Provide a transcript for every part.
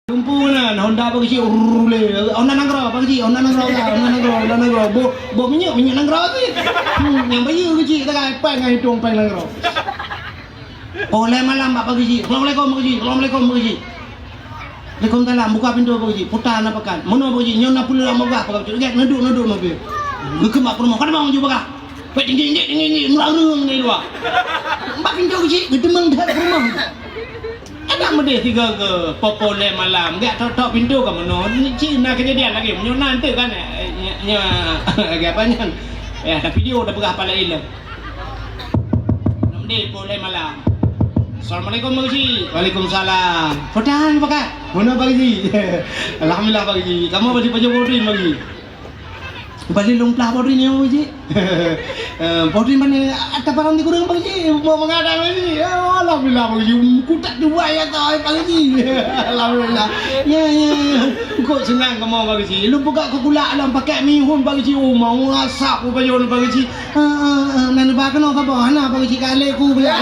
Tumpunan Honda bagi cik urule Honda nanggro bagi cik Honda nanggro bo minyak nanggro tu yang bayu bagi cik tak apa ngai tuang peng nanggro oleh malam pak bagi cik assalamualaikum bagi cik bagi cik Waalaikumsalam buka pintu bagi cik putar nak pakan mana bagi cik nyona pula lama buka bagi cik lihat neduk mobil gekemak perumah kan bang jumpa kah pek tinggi melarang ni luar mbak pintu bagi cik gedemang dah rumah ada mede tiga ke populer malam gak tok pintu ke mana Cina kejadian lagi menyona nanti kan nya apa nya ada video dah berah pala ilah mede populer malam assalamualaikum Bang Ji waalaikumsalam podan pakai mana Bang Ji alhamdulillah Bang Ji kamu baju bodrin Bang Ji balik lumplah bodrin ya Bang Ji bodrin mana ada barang di gudang Bang Ji mau mengadang Bang Ji alhamdulillah Bang Ji kutak dua ya tau Bang Ji alhamdulillah ya kok senang kamu Bang Ji lu buka ke gula alam pakai mihun Bang Ji mau ngasak ku baju Bang Ji nan ba kan apa bahana Bang Ji kale ku ya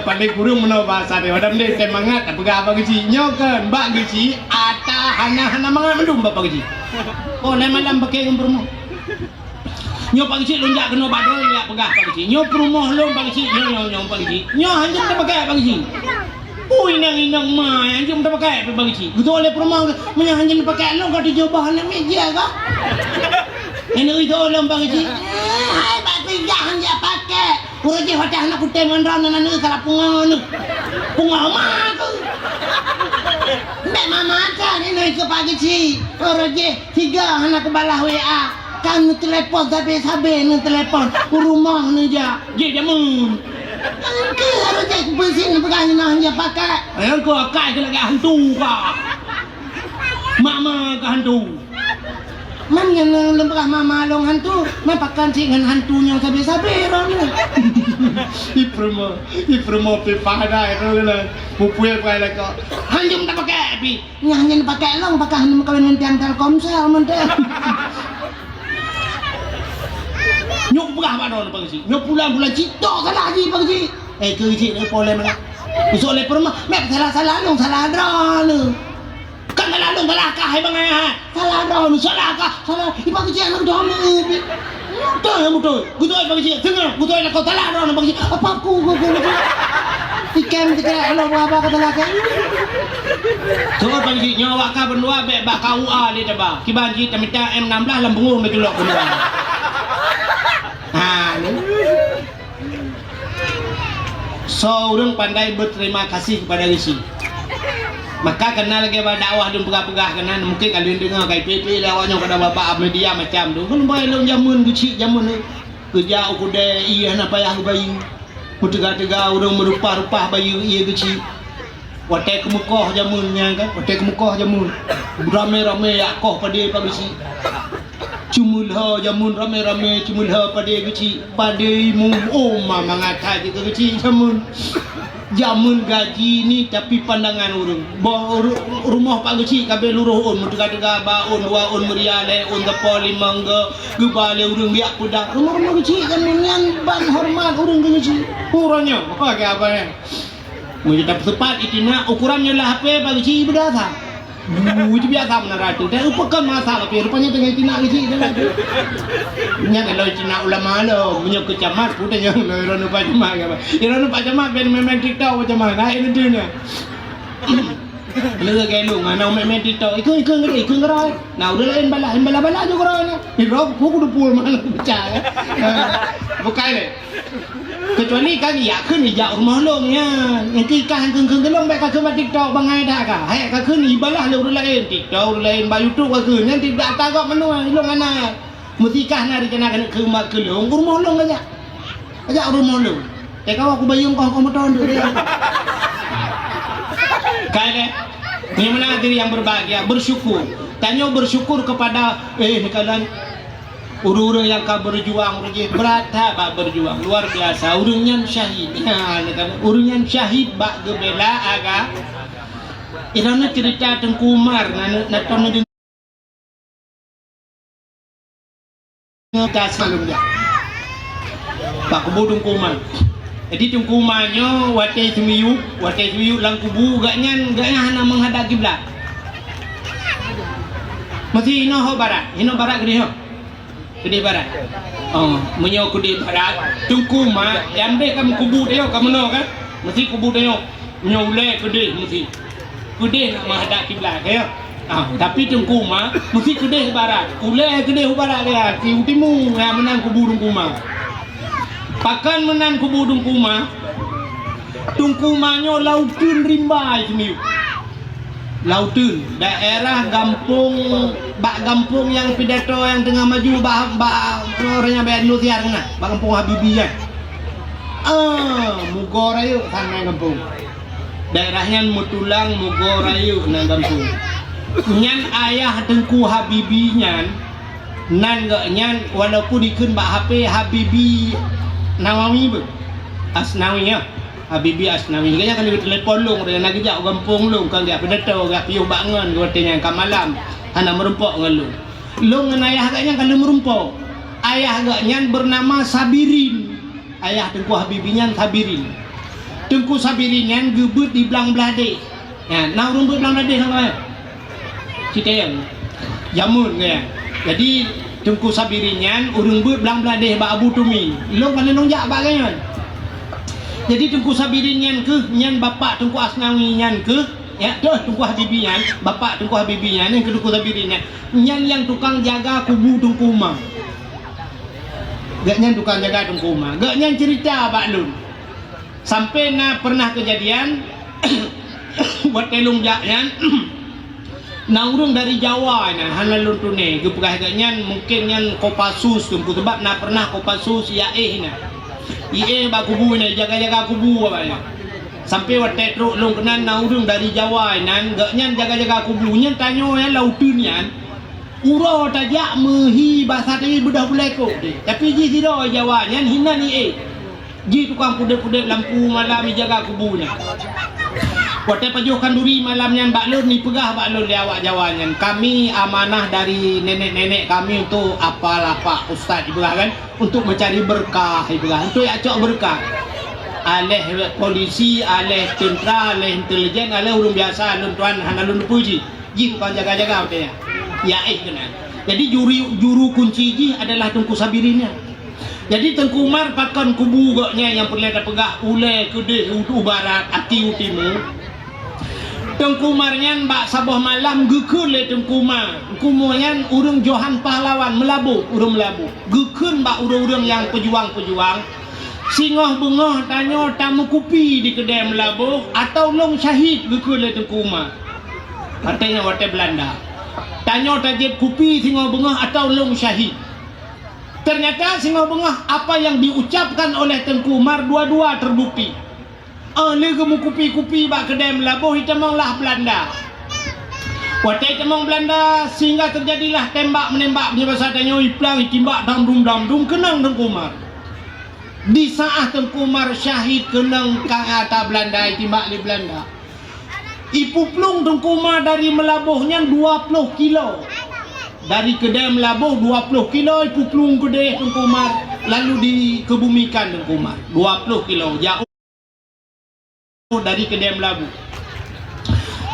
pandai kurung meno bahasa dia wadam dia temangat apa Bang Ji nyokan Mbak Ji ata hana mangat mendum Bang Ji oh lain malam pakai rumah nyo Bang Ji lonjak kena badol ya pegah Bang Ji nyo rumah lo Bang Ji nyo Bang Ji nyo hanjum tak pakai Bang Ji inang mai hanjum tak pakai Bang Ji gitu oleh rumah punya hanjum pakai lo kau dijobah nak meja kah ini itu oleh Bang Ji hai batu jangan dia pakai urang je hotel anak kutai mandran nana kalau punga mah tu mek mama kan ini ke pagi ci urang je tiga anak balah WA kan telepon tapi sabe nu telepon rumah nu ja je jamun ke harus je besin pegang nah je pakai yang ko kai ke lagi hantu ka mama ke hantu man yang lembah mama long hantu mapakan si ngan hantunya sabi-sabi orang ni ipromo pe pada itu lah pupuya kai lah kau hanjum tak pakai pi nyanyi pakai long pakai hanum kawin dengan Telkomsel menteh nyok berah mana Bang Ji nyok bulan cito salah ji Bang Ji ke ji ni boleh mana usuk le perma mek salah long salah drone kan salah long salah kah bang salah drone salah kah salah ibu ji anak drone betul gutoi Bang Ji dengar gutoi nak kau salah drone Bang Ji apa aku ikan kita lo apa kata laki coba Bang Ji nyawa ka berdua bek bak KUA dia tebak kiban ji minta M16 lambung betul lo benar so orang pandai berterima kasih kepada Risi maka kena lagi dakwah dan pegah-pegah kena mungkin kalian dengar kai PP lawaknya pada bapak media macam tu kan bayi lo jamun kecil jamun ni kerja ukude iya nak payah bayi tega-tega orang merupa-rupa bayi iya kecil watai kemukoh jamunnya kan watai kemukoh jamun rame-rame yakoh pada Risi cumulha jamun rame-rame cumulha pada kecil pada mu mama ngata kita kecil jamun gaji ni tapi pandangan orang rumah pak kecil kabel luruh on tega-tega baun waun meriale on depo limangga gebale urang biak pudak rumah kecil jamun yang ban hormat urang kecil kurangnya pakai apa ya mau tetap tepat itina ukurannya lah HP pak kecil berdasar itu biasa menara tu dan upakan masalah tapi rupanya dengan Cina kecil dah nya kalau Cina ulama lo punya kecamat putanya orang lupa camat apa orang lupa camat ben main TikTok macam mana ini tu nya lega kayak lu mana main TikTok ikut gerai nah udah lain bala juga orang ni rock aku udah pul mana pecah bukan le kecuali kan yaขึ้นอีกอย่างrumah lo nya yang ikan keung ke long baik ke TikTok bangai dah ka hai ka ขึ้น ibalah lu lain TikTok lain ba YouTube ka ขึ้น yang tidak tagak menu long ana mutikah na rencana kan ke mak ke long rumah lo aja rumah lo kalau aku bayung kau motor tu dia kai ni mana diri yang berbahagia bersyukur tanya bersyukur kepada kalian urang yang ka berjuang berat bak berjuang luar biasa urang syahid urang syahid bak gebela aga irana cerita Tengku Umar na ton ta salung dia bak bodong Tengku Umar Jadi tungkumanyo wate semiyuk lang kubu gaknya hana menghadap kiblat. Mesti hino barat gede ho. Gede barat. Oh, menyo gede barat. Tungkuma ambe kam kubu dia kamu no kan? Mesti kubu dia. Menyo ule gede mesti. Gede nak menghadap kiblat ya. Tapi tungkuma mesti gede barat. Ule gede barat dia. Ti utimu yang menang kubu tungkuma. Pakan menang kubu tungkumanyo lautun rimbai sini. Lautun daerah gampung yang pidato yang tengah maju orangnya bayar Nusiar kena kampung Habibie ya. Mugorayu sana kampung. Daerahnya Mutulang Mugorayu na kampung. Nyan ayah Tengku Habibie nyan nan gak nyan walaupun dikeun HP Habibie Nawawi be Asnawi ya Habibie Asnawi kayaknya kan di telepon long dengan lagi jak gampung long kan dia pedato gak piuh bangun gotenya ka malam hana merumpok ngalung long ngan ayah agaknya kalau merumpok ayah agaknya bernama Sabirin ayah Tengku Habibie nyan Sabirin Tengku Sabirin nyan gebut di belang belade ya nah rumput belang belade sama kita yang jamun ya jadi Tengku Sabirinyan urung but belang beladeh ba Abu Tumi long kan long jak bagian jadi Tengku Sabirinyan ke nyan bapak Tengku Asnawi nyan ke ya tuh Tengku Habibie nyan bapak Tengku Habibie nyan yang Tengku Sabirinyan nyan yang tukang jaga kubu Tengku Umar gak nyan tukang jaga Tengku Umar gak nyan cerita Pak Lun sampai na pernah kejadian buat telung jak nyan Naurung dari Jawa na hanalun tune gepegah ganyan mungkin nyan Kopassus tu sebab na pernah Kopassus IAE na IAE ba kubu na jaga-jaga kubu apa ya sampai wate truk long kenan naurung dari Jawa nan ganyan jaga-jaga kubu nyan tanyo ya lautun yan uro tajak mehi bahasa tadi budah buleko tapi ji siro Jawa nyan hinan IAE ji tukang kudep-kudep lampu malam jaga kubu na Wate pajuh kanduri malamnya Mbak Lur ni pegah Mbak Lur di awak Jawanya. Kami amanah dari nenek-nenek kami untuk apa ustaz ibah kan untuk mencari berkah ibah untuk acok berkah. Aleh polisi, aleh tentera, aleh intelijen, aleh urung biasa lun tuan hanalun puji. Ji tukang jaga-jaga wate ya. Ya kena. Jadi juru kunci ji adalah Tengku Sabirinnya. Jadi Tengku Umar pakan kubu goknya yang perlu pegah ule kede barat ati utimu. Tengku Umarnya mbak saboh malam gekun le Tengku Umar. Kumoyan urung Johan pahlawan melabuh, urung melabuh. Gekun mbak urung-urung yang pejuang-pejuang. Singoh bengoh tanyo tamu kupi di kedai melabuh atau long syahid gekun le Tengku Umar. Katanya wate Belanda. Tanyo tajib kupi singoh bengoh atau long syahid. Ternyata singoh bengoh apa yang diucapkan oleh Tengku Umar dua-dua terbukti. Lega mu kupi-kupi bak kedai melabuh hitamonglah Belanda. Watai hitamong Belanda sehingga terjadilah tembak-menembak punya bahasa tanyo iplang itimbak dam-dum kenang Tengku Umar. Di saat Tengku Umar syahid kenang kang ata Belanda itimbak di Belanda. Ipuplung Tengku Umar dari melabuhnya 20 kilo. Dari kedai melabuh 20 kilo ipuplung kedai Tengku Umar lalu dikebumikan Tengku Umar 20 kilo jauh dari kedai melabuh.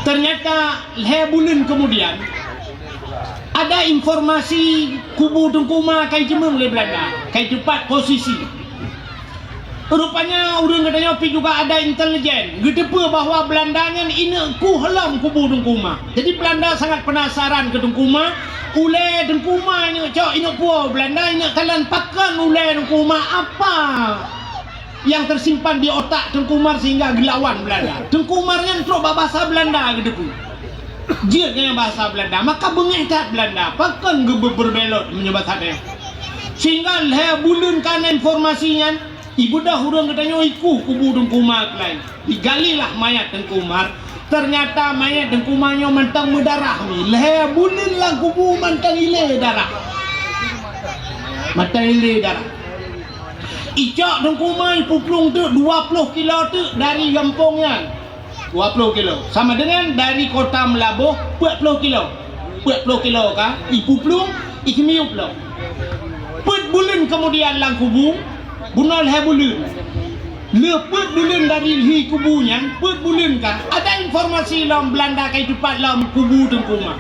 Ternyata bulan kemudian ada informasi kubu Tengku Umar kai jemeng le Belanda, kai cepat posisi. Rupanya urang katanya pi juga ada intelijen, gedepe bahwa Belandanya ini ku helam kubu Tengku Umar. Jadi Belanda sangat penasaran ke Tengku Umar. Ule Tengku Umar ni cok ini puo Belanda ini kalian pakan ule Tengku Umar apa yang tersimpan di otak Tengku Umar sehingga gelawan Belanda. Tengku Umarnya terus bahasa Belanda gitu pun. Jiknya bahasa Belanda, maka bengetat Belanda. Pakan berbelot menyebut hati. Sehingga bulan kan informasinya, ibu dah hurung katanya iku kubu Tengku Umar lain. Digalilah mayat Tengku Umar. Ternyata mayat Tengku Umarnya mantang berdarah ni. Bulan lah kubu mantang ile darah. Mantang ile darah. Icak Tengku Umar puplung tu 20 kilo tu dari kampungnya 20 kilo sama dengan dari kota Melabuh 40 kilo 40 kilo kah ipuplung ikmiu pula put bulan kemudian lang kubu bunal bulan lepet bulan dari hi kubunya, pet bulan kah? Ada informasi lam Belanda kai cepat lam kubu tengkuma.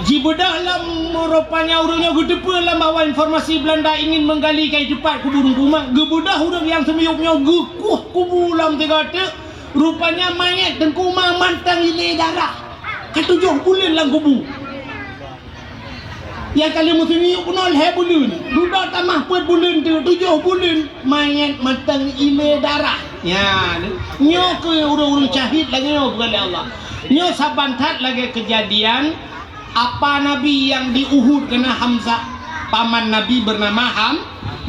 Jibedah lam rupanya urangnya gedepe lam bawa informasi Belanda ingin menggali kai cepat kubu tengkuma. Gebedah urang yang semiyuknya gekuh kubu lam tegate. Rupanya mayat tengkuma mantang ile darah. Ketujuh bulan lam kubu. Yang kali musim ni punol he bulan. Duda tamah 4 bulan tu 7 bulan mayat matang ile darah. Ya, nyo ke urang-urang syahid lagi nyo kepada Allah. Nyo sabantat lagi kejadian apa Nabi yang di Uhud kena Hamzah. Paman Nabi bernama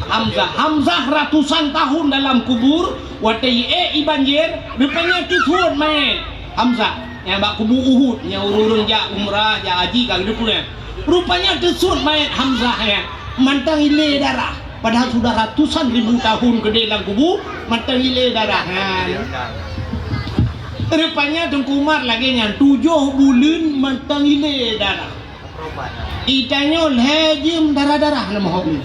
Hamzah. Hamzah ratusan tahun dalam kubur. Watai ibanjir rupanya kithun mayat Hamzah. Yang bak kubur Uhud, yang urang-urang ja umrah, ja haji kag depunya. Rupanya kesut mayat Hamzah ya, mantang ile darah. Padahal sudah ratusan ribu tahun ke dalam kubur, mantang ile darah. Rupanya Tengku Umar lagi yang 7 bulan mantang ile darah. Itanya lejem darah-darah nama hobi.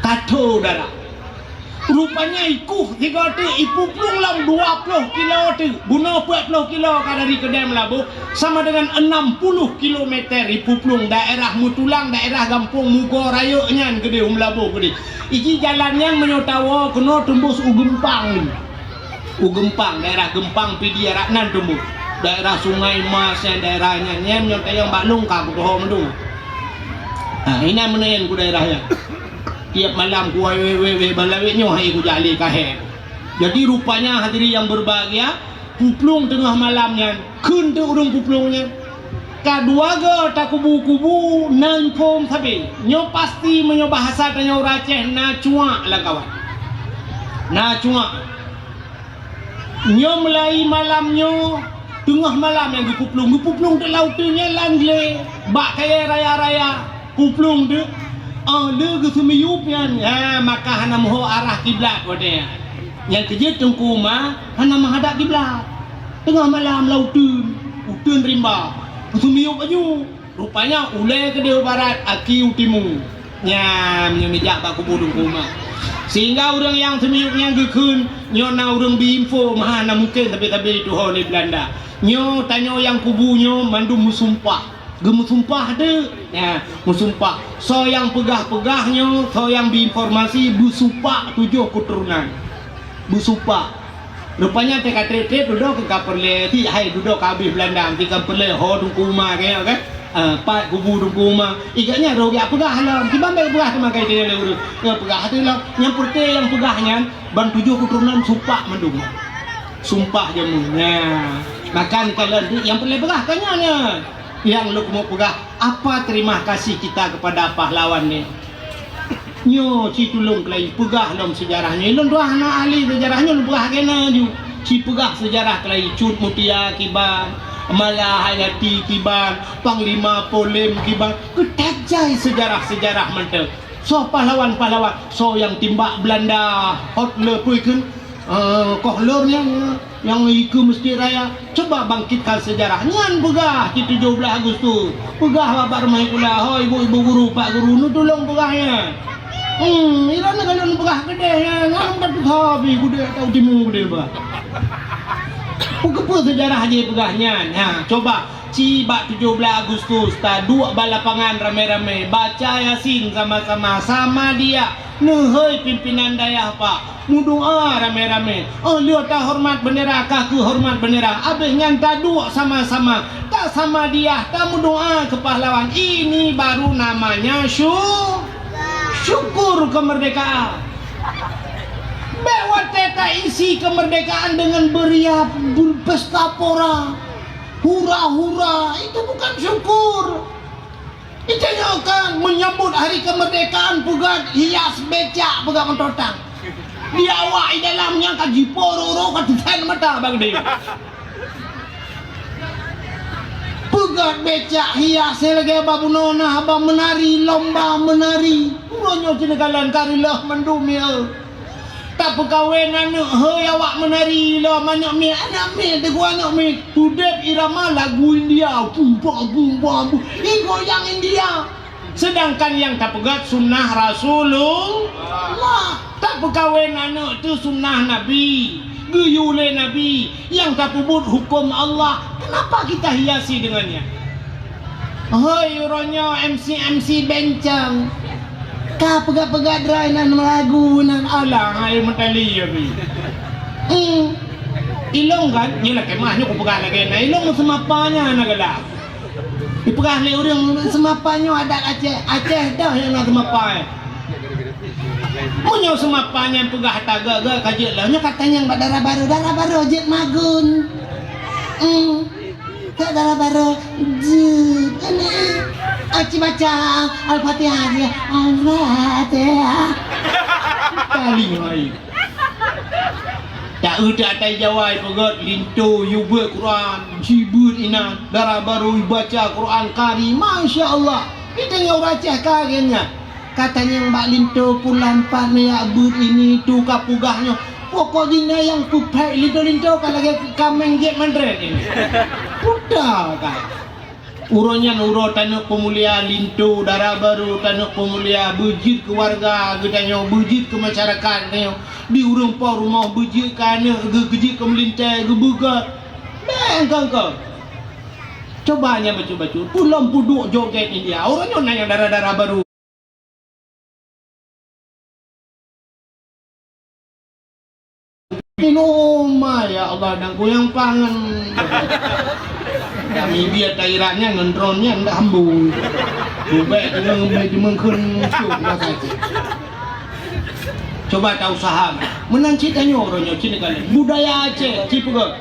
Kato darah. Rupanya ikuh tiga tu ipu plung lam 20 kilo tu guna 40 kilo dari kedai Melabu sama dengan 60 kilometer ipu plung daerah Mutulang daerah Gampung Mugo Raya nyan kedai Melabu kedai iki jalannya menyotawa kena tembus Ugempang daerah Gempang Pidi Raknan tembus daerah Sungai Mas yang daerahnya nyen nyotayang Balung ka kudoh mendung ini menayan ku daerahnya tiap malam ku wewe balawitnya hai ku jali kahe. Jadi rupanya hadirin yang berbahagia, puplung tengah malamnya, kun tu urung puplungnya. Kadua ge tak kubu-kubu nan pom sabe. Nyo pasti menyo bahasa tanya Aceh na cua lah kawan. Na cua. Nyo mulai malamnya tengah malam yang gupuplung tu lautunya langle. Bak kaya raya-raya puplung tu le ke semiyupnya maka hana moho arah kiblat wadanya yang kerja Tengku Umar hana menghadap kiblat tengah malam lautun rimba semiyup aju rupanya ulai ke dia barat aki utimu nya menyejak bak kubur Tengku Umar sehingga orang yang semiyupnya gekun nyo na orang biinfo mahana mungkin tapi itu oleh Belanda nyo tanya yang kubunya mandum musumpah gemusumpah de ya musumpah so yang pegah-pegahnya so yang diinformasi busupak 7 keturunan busupak rupanya TKT duduk ke kaperle ti hai duduk habis Belanda ti kaperle ho Tengku Umar kaya kan pat kubu Tengku Umar iganya rogi pegah lah ti bambai pegah tu makai dia le pegah tu lah yang putih yang pegahnya ban 7 keturunan supak mendung sumpah jamu makan kalian yang perlu pegah kanya yang lu mau pegah apa terima kasih kita kepada pahlawan ni nyo ci tulung kelai pegah dalam sejarahnya lon doa na ahli sejarahnya lu pegah kena ju ci pegah sejarah kelai cut mutia kiban malah hayati kiban panglima polem kiban ketajai sejarah-sejarah mantap so pahlawan-pahlawan so yang timbak Belanda hot le puikeun kohlornya yang iku mesti raya coba bangkitkan sejarah nyan pegah di 17 Agustus pegah bapak rumah kula ho ibu-ibu guru pak guru nu tolong pegahnya iran kan pegah gede ya nang kat hobi gede tau timu gede ba apa sejarah aja pegahnya coba Cibak 17 Agustus ta dua balapangan rame-rame baca Yasin sama-sama sama dia nehoi pimpinan dayah pak mudoa rame-rame lihat tak hormat bendera kah ke hormat bendera abis nyanta dua sama-sama tak sama dia tak mudoa ke pahlawan ini baru namanya syukur kemerdekaan bawa teta isi kemerdekaan dengan beriap berpesta pora hura-hura itu bukan syukur itu kan menyambut hari kemerdekaan pugat hias becak pugat mentotang di awak di dalamnya kaji pororo katusan mata bang dia pugat becak hias lagi babu nona abang menari lomba menari uronyo cinekalan karilah mendumil tak perkawinan hei awak menari lah banyak mi anak mi teguh anak mi tudep irama lagu India bumba bumba ini goyang India Sedangkan yang tak pegat sunnah Rasulullah, tak perkahwin anak tu sunnah Nabi, guyule Nabi. Yang tak pebut hukum Allah, kenapa kita hiasi dengannya? Hoi uronyo MC bencang, kah pegat-pegat dry nan melagu nan alang hai mentali ya bi. Ilong kan, ni lah kemahnya aku pegat lagi. Nah ilong semapanya nak gelap. Dipegah le orang semapannya adat Aceh dah yang nak semapai. Munyo semapanya pegah taga kajet lah. Nya katanya yang darah baru jet magun. Tak darah baru jet. Aci baca Al-Fatihah dia. Al-Fatihah. Kali mai. Tak udah atai jawai pegot linto yuba Quran jibut ina darah baru baca Quran kari Masya Allah. Kita yang baca karinya katanya mbak linto pulan pan ya but ini tu kapugahnya pokoknya yang pupai linto kalau lagi kameng get mandret ini udah kan uronya uro tanuk pemulia linto darah baru tanuk pemulia bujit keluarga gedanya bujit ke masyarakat di urung pa rumah bujit kana gejit ke melintai gebuka bang kau cobanya baca-baca pulang puduk joget India orangnya nanya darah-darah baru Inoma ya Allah dan goyang pangan kami biar cairannya ngendronnya ndak hambung coba dengan mengkun coba tahu saham menancitanya orangnya cini kali budaya Aceh Cipuga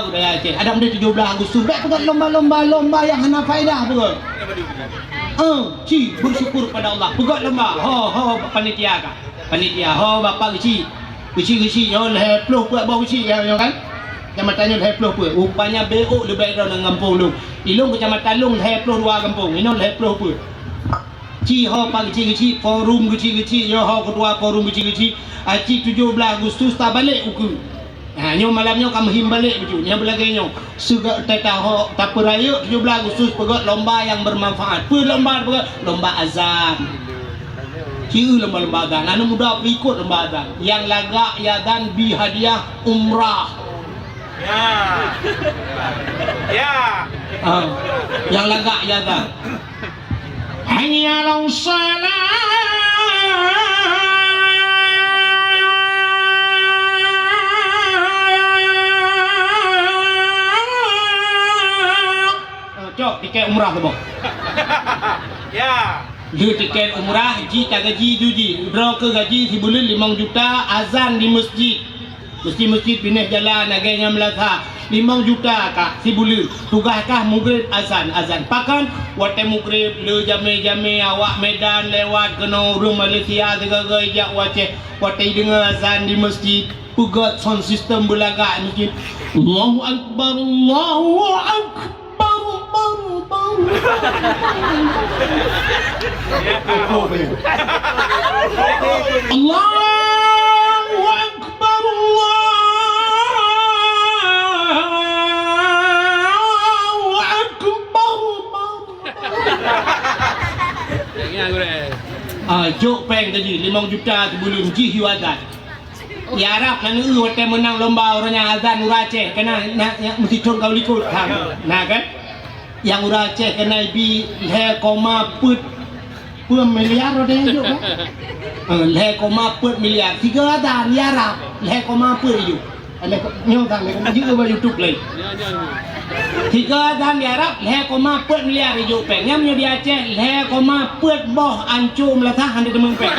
budaya Aceh ada mulai 17 Agustus baik pegang lomba yang hana faedah pegang bersyukur pada Allah pegang lomba ho panitia bapak kecil yo leh ploh buat bau kecil ya kan kecamatan leh ploh pun rupanya BO lebih dah dengan kampung lu ilung kecamatan lung leh ploh dua kampung ini leh ploh pun ci ho pagi kecil forum kecil yo ho ketua forum kecil aci 17 Agustus tak balik uku nyo malamnya kamu him balik betul nya belagainya suga tata ho tak peraya 17 Agustus pegot lomba yang bermanfaat lomba azan Ciu lomba azan, anak muda ikut lomba azan. Yang lagak yadan bi hadiah umrah. Yang lagak yadan. Hayya lau salat. Cok tiket umrah tu bang. Dia tiket umrah, haji tak gaji juji. Draw ke gaji si bulan 5 juta, azan di masjid. Masjid pindah jalan agaknya Melaka. 5 juta kah si bulan. Tugaskah mugrib azan. Pakan wate mugrib le jame awak Medan lewat kena urung Malaysia segala ijak wate dengar azan di masjid. Pegat sound system belagak masjid. Allahu akbar. Allahu Akbar Allahu Akbar. Jok peng tadi 5 juta tu belum ji hiwadan. Ya Arab kan hotel menang lomba orangnya azan Aceh kena mesti con kau likut kan. Nah kan yang Aceh kena bi le koma put miliar ada yang juga le koma put miliar 3 dan ya Arab le koma put itu le nyong kan le juga ba YouTube lagi 3 dan ya Arab le koma put miliar itu pengnya di Aceh le koma put boh ancum lah tah ande temeng peng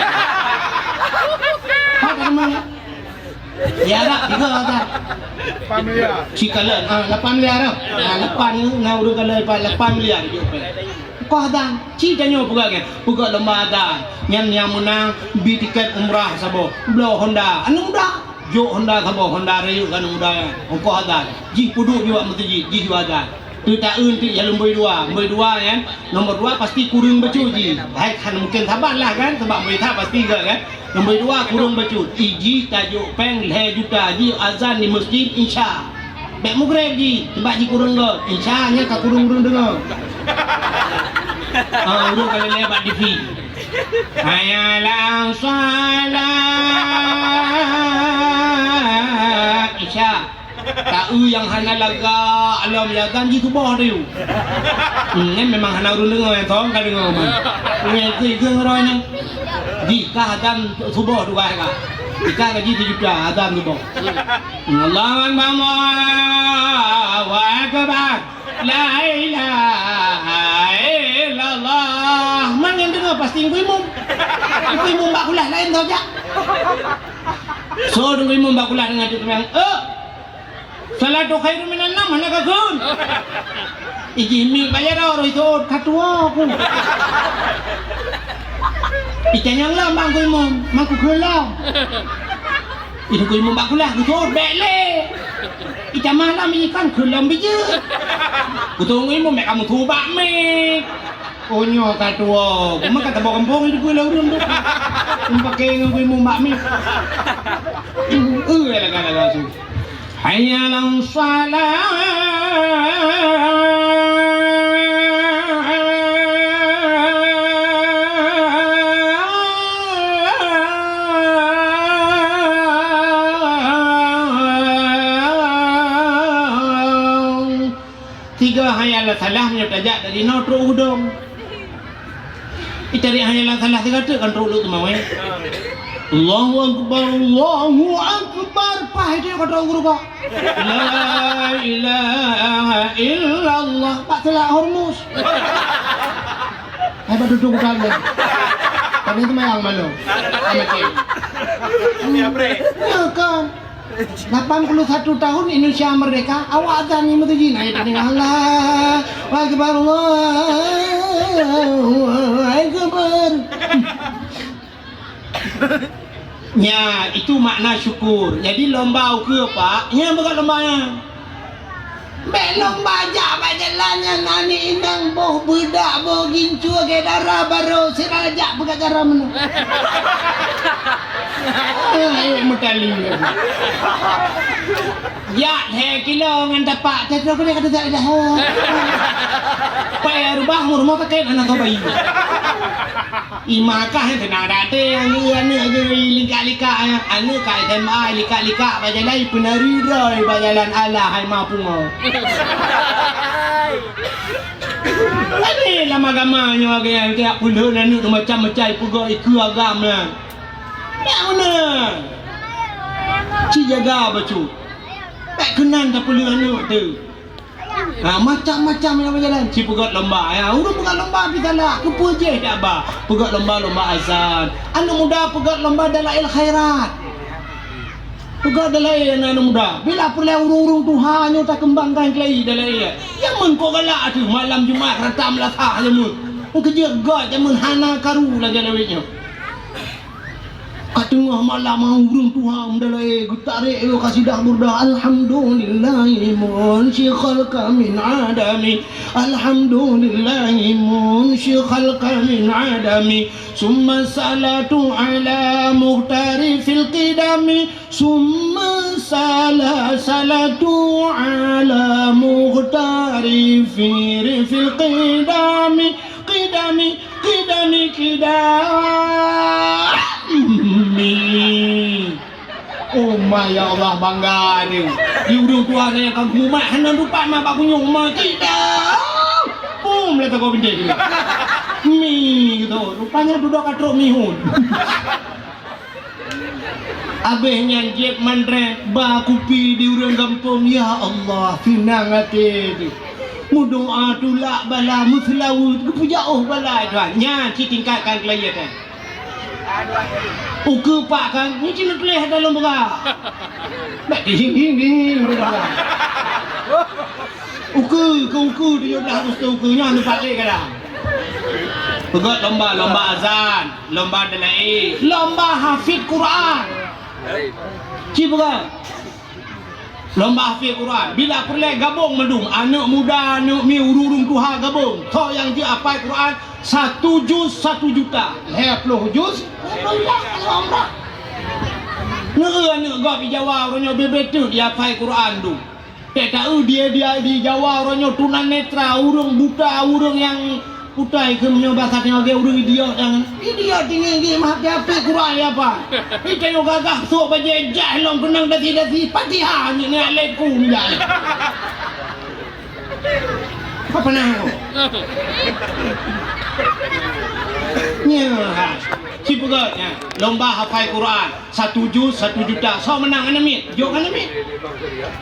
apa namanya ya Arab 3 dan 8 miliar. Cikalan 8 miliar. 8 ngau ru kalau 8 miliar je. Kau dan citanya buka lomba dan yang menang bi tiket umrah sabo. Blow Honda. Anu muda. Jo Honda sabo Honda rayu kan muda. Kau dan ji puduk juga mesti ji ada. Tu tak ti ya nombor 2 kan. Nombor 2 pasti kurang becu ji. Hai kan mungkin sabarlah kan sebab mereka pasti kan. Nombor 2 kurang bacut. Iji tajuk peng le juta ji azan di masjid insya. Bek mugrib ji. Sebab ji kurang ke. Insya nya ka kurang dengar. Urung kalau lebat TV. Hayalah salat Isya. Tahu yang hana laga alam ya ganji tu boh tu. Ni memang hana urung dengar yang tong kali dengar man. Ni ke ngeroi ni. Di kah adam subuh tu kah kah. Jika gaji 7 juta adam tu boh. Allahu akbar. La ilaha illallah. Man yang dengar pasti ibu imam mbak kulah lain tau jak. So ibu imam mbak kulah dengan tu yang salatu khairu minan nam mana kakun. Iji mi bayar orang itu katua aku. Ikan lah bang ku imam, mak ku kelam. Itu ku imam mbak kulah ku tu bele. Ikan malam ikan kelam biji. Ku tunggu imam mek kamu tubak mek. Konyo katua, ku makan tabak kampung itu ku laurun tu. Ku pakai dengan ku imam mbak mek. Lah tu. Hayya ala salat. Tiga hayal salah punya tajak dari notro udom. Itari hayal salah tiga tu kan teruk tu mau. Allahu akbar pah dia kata guru pak. La ilaha illallah pak telah hormus. Hai pada duduk kan. Tapi itu yang mana? Amat cik. Ya bre. Ya kan. 81 tahun Indonesia merdeka, awak azan ni mesti jin. Ayo tadi Allah akbar Allahu akbar. Ya, itu makna syukur. Jadi lomba ke pak? Ya bukan lombanya. Bek lomba jak jalannya nani inang boh budak boh gincu ke darah baru serajak bukan cara mana. Mutali. Ya, he kilo ngan dapat tetra ko kata tak dah. Pai rubah rumah pakai anak kau bayi. Imakah yang tenang date yang anak lika-lika anak kai SMA lika-lika bajalai penari roi bajalan Allah hai mampu mau. Ini lama agamanya yang tiap puluh nanu macam-macam pegawai ke agama. Tak mana? Ci jaga bacu. Tak kenan tak perlu anu tu. Macam-macam yang berjalan. Ci pegat lomba ya. Urang pegat lomba kita lah. Kepuji dak ba. Pegat lomba azan. Anak muda pegat lomba dalail khairat. Pegat dalail anak muda. Bila perlu urung-urung Tuhan nyo tak kembangkan kelai dalail. Yang men kau galak tu malam Jumaat ratam latah jamu. Kerja gad jamu hana karu lagi lawitnya. Tengah malam urung Tuhan dalai tarik yo kasidah burda alhamdulillahi munshi khalqa min adami alhamdulillahi munshi khalqa min adami summa salatu ala muhtari fil qidami summa salatu ala muhtari fil qidami qidami oh my ya Allah bangga ni. Di urung Tuhan yang kamu mak hendak lupa mak pak kunyung mak tidak. Letak kau benda gitu. Mi gitu. Rupanya duduk katrok mihun. Abeh nyanjek mandre ba kupi di urung kampung ya Allah finang hati. Mudoa tulak bala muslawut kepujauh bala tuan. Nya tingkatkan kelayatan. Uke pak kan, ni cina tulis dalam berak. Nak ding. Uke dia dah ustaz ukenya ni pak lek kadang. Pegat lomba azan, lomba dalail, lomba hafid Quran. Ci pegat. Lomba hafid Quran. Bila perlu gabung mendung, anak muda, anak mi urung Tuhan gabung. Kau yang dia hafal Quran 1 juz 1 juta. 20 juz. Nak gak di Jawa orangnya bebetu dia hafal Quran tu. Tak tahu dia di Jawa orangnya tunanetra, urung buta, urung yang putai ke menyoba satnya ge urang idiot jangan. Idiot tinggi ge mah apa Quran apa. Kita yo gagah sok bajejah long kenang dati Fatihah ni alaikum ya. Apa nak? Nya, si pegatnya lomba hafal Quran 1 juz 1 juta. So menang ana mit. Jok ana mit.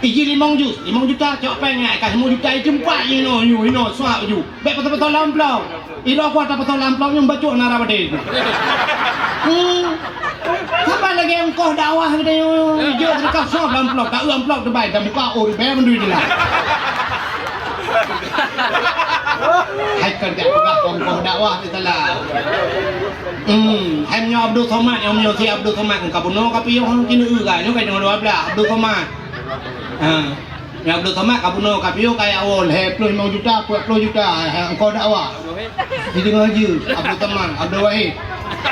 Iji 5 juz, 5 juta cok pengai ka 5 juta jempat you know suap ju. Baik betul-betul lamplau. Ilo aku tak betul lamplau yang baca nara bade. Siapa lagi engkau dakwah kita yo dekat suap lamplau, tak lamplau terbaik dan buka ori be menduit dia. Hai kerja pegah kongkoh dakwah kita lah. Hai menyo Abdul Somad yang menyo si Abdul Somad ka puno ka piyo hang kinu ga nyo kay ngoro abla Abdul Somad. Ya Abdul Somad ka puno ka piyo kay awol he 25 juta 40 juta engkau dakwah. Jadi ngaji Abdul Somad Abdul Wahid.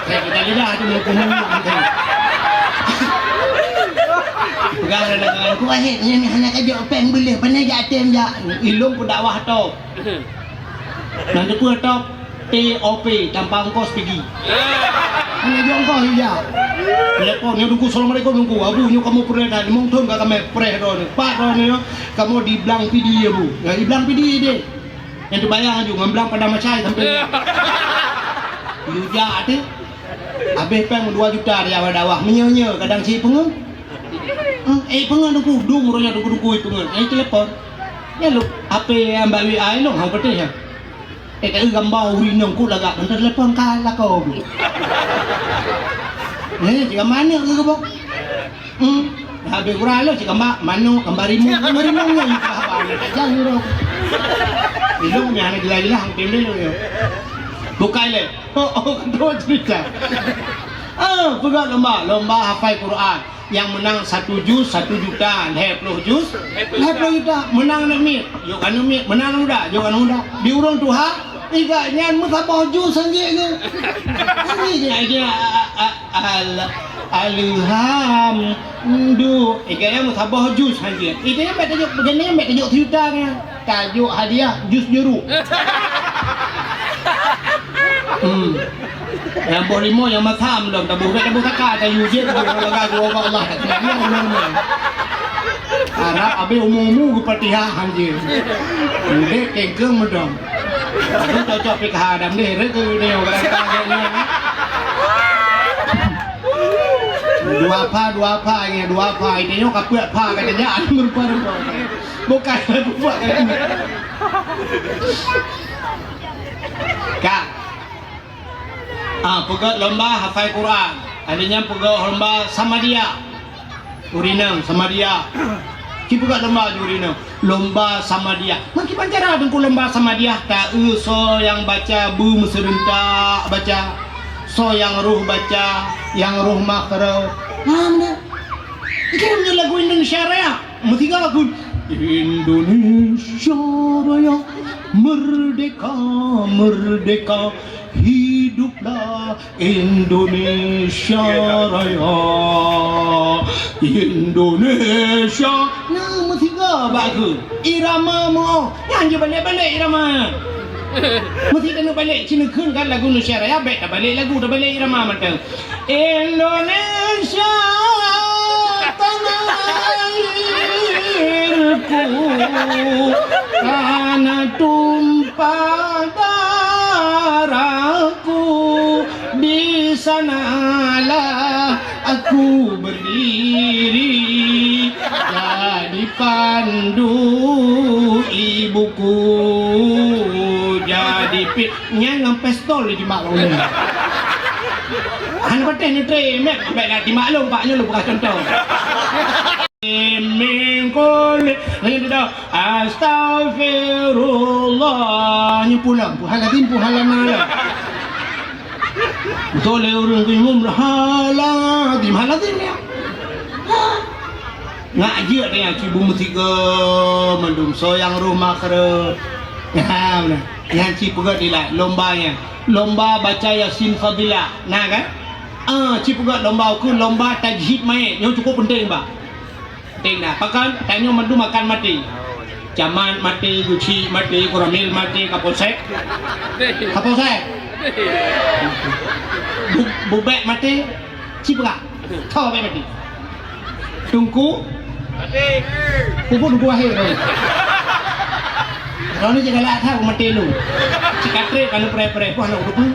Saya kita lidah tu mau kuno nanti. Pegang dengan aku Wahid ni hanya kerja peng boleh pandai jatem ja ilung ku dakwah tu. Nanti ku top TOP tanpa ongkos pergi. Hanya dia ongkos ya. Telepon ni tunggu assalamualaikum tunggu abu nyu kamu pernah dah mong thon ka kami preh do ni. Pak do ni kamu di blang PD ya bu. Ya di blang PD dia. Yang tu bayar ju ngamblang pada macai sampai. Lu ja tu. Habis peng 2 juta dia dakwah menyo kadang si pengen. Pengen tunggu dung ronya tunggu pengen. Telepon. Ya lu apa yang bawi ai long hang putih ya. Cái gambar urinong ku lagak nanti telepon kalah kau. Jika mana ke kau? Habis kurang lo jika mana gambar rimungnya itu apa? Jangan lo. Ilmunya anak gila-gila hampir lo yo. Bukan le. Kedua cerita. Pegang lomba hafal Quran. Yang menang 1 juz 1 juta, 20 juz 20 juta menang namit. Yo kan namit menang udah, yo kan udah. Diurang Tuhan Iga nyan musabah juz sanjik ke. Ini dia alham du. Iga yang musabah juz sanjik. Itu yang tajuk begini yang tajuk cerita tajuk hadiah juz jeruk. Yang bolimo yang masam dong tabu taka tayu je tu laga gua Allah. Ini umumnya. Arab abe umum Fatihah hanjir. Dek kengkeng medong. Aku cocok pik hadam deh reke dia kadang-kadang dua apa ini yo kapuk pa katanya ada merupa bukan buat Kak pegat lomba hafal Quran adanya pegat lomba sama dia urinang sama dia kita pegat lomba urinang lomba sama dia makin pancara dengku lomba sama dia tak so yang baca bu meserentak baca so yang ruh baca yang ruh makro mana ini lagu Indonesia Raya mesti lagu Indonesia Raya merdeka merdeka hiduplah Indonesia Raya Indonesia nama tiga bagus irama mo nyanyi balik-balik irama mesti kena balik Cina kan lagu Indonesia Raya baik dah balik lagu dah balik irama macam Indonesia tanah airku karena tumpah darahku di sanalah aku berdiri jadi pandu ibuku jadi pitnya ngam pistol di maklum ni han paten ni tre mek baik nak di maklum paknya lu bukan contoh mengkol ni dah astagfirullah ni pulang puhaladin puhalana betul orang tu umum haladin haladin ni ngaji dia cibu mutiga mendum soyang rumah kere ya benar yang cipu gak dilai lombanya lomba baca Yasin Fadilah nah kan cipu gak lomba aku lomba tajhid mai yang cukup penting bah penting dah pakan tanya mandu makan mati Caman mati, Gucci mati, Koramil mati, Kapolsek Bubek mati, Cipra Thau mati Tungku mati Tungku akhir kalau ni jangan lah tahu mati lu Cikatre kalau pere-pere pun nak udup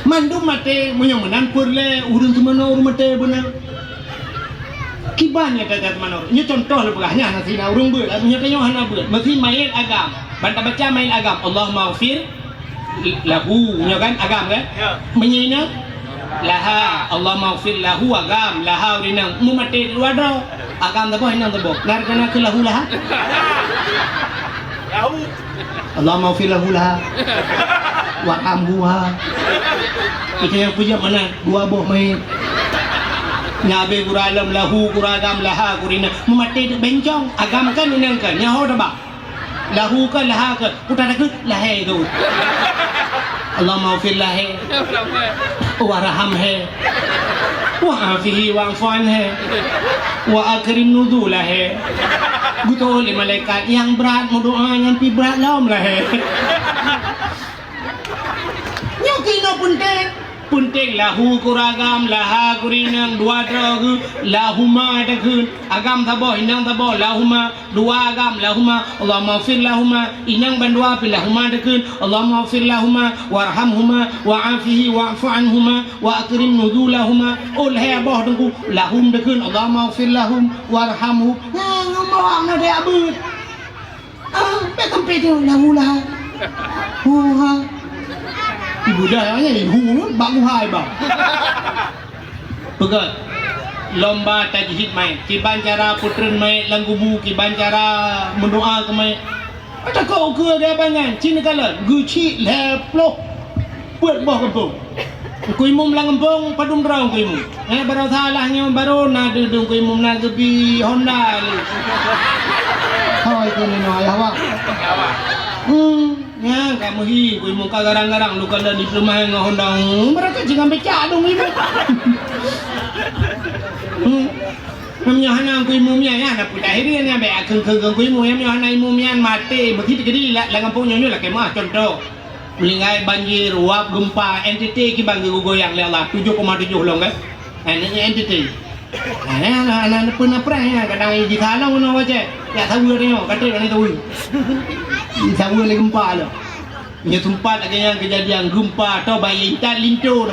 Mandum mati menyomanan purle urun semana urun mati benar Kibannya kata mana ini contoh lebahnya nanti na urung ber punya kanyo hana ber mesti main agam banta baca main agam Allah maghfir lahu nya kan agam kan menyina laha Allah maghfir lahu agam laha urinang mu mati luar dah agam tabo hinang tabo narkana ke lahu laha lahu Allah maghfir lahu laha wa amhuha kita yang punya mana dua buah main Nyabe kuralam lahu kuragam laha kurina memati bencong agam kan inang kan nyaho dah ba lahu kan laha kan utara ke lahe tu Allah maghfir lahe wa rahamhe wa afihi wa afanhe wa akrim nuzulahu betul malaikat yang berat berdoa yang pi berat lam lahe nyokino punting lahu kuragam laha kurinang dua dragu lahuma dakun agam tabo inang tabo lahuma dua agam lahuma Allah maghfir lahuma inang bandua pi lahuma dakun Allah maghfir lahuma warhamhuma wa'afihi wa'fu anhuma wa akrim nuzulahuma ul he boh dengku lahum dakun Allah maghfir lahum warhamhu ngomong na de abut be kampe tu lahu laha ha ibu dah ni hu bang hai bang pegat lomba tajhid mai kiban cara putren mai langgubu kiban cara mendoa ke mai ada kau ke dia bangan cina kala guci leplo buat boh kampung kui mum lang kampung padum draung kui mum baru salahnya baru na dudung kui mum na gebi Honda hai tu ni no ya ya kamu hi kui muka garang-garang lu kalau di rumah yang Honda mereka jangan becak dong ibu namanya hana kui mumia ya nak putar akhirnya be akeng-keng kui mum yang hana mumia mati begitu jadi lah kampung nyonya lah kemah contoh melingai banjir uap gempa NTT ki banggi goyang le Allah 7,7 long kan ini NTT anak pernah ya kadang di kalang no baca ya tahu dia kata ni tahu tahu lagi gempa lah nya tempat agaknya kejadian gempa atau bayi intan linto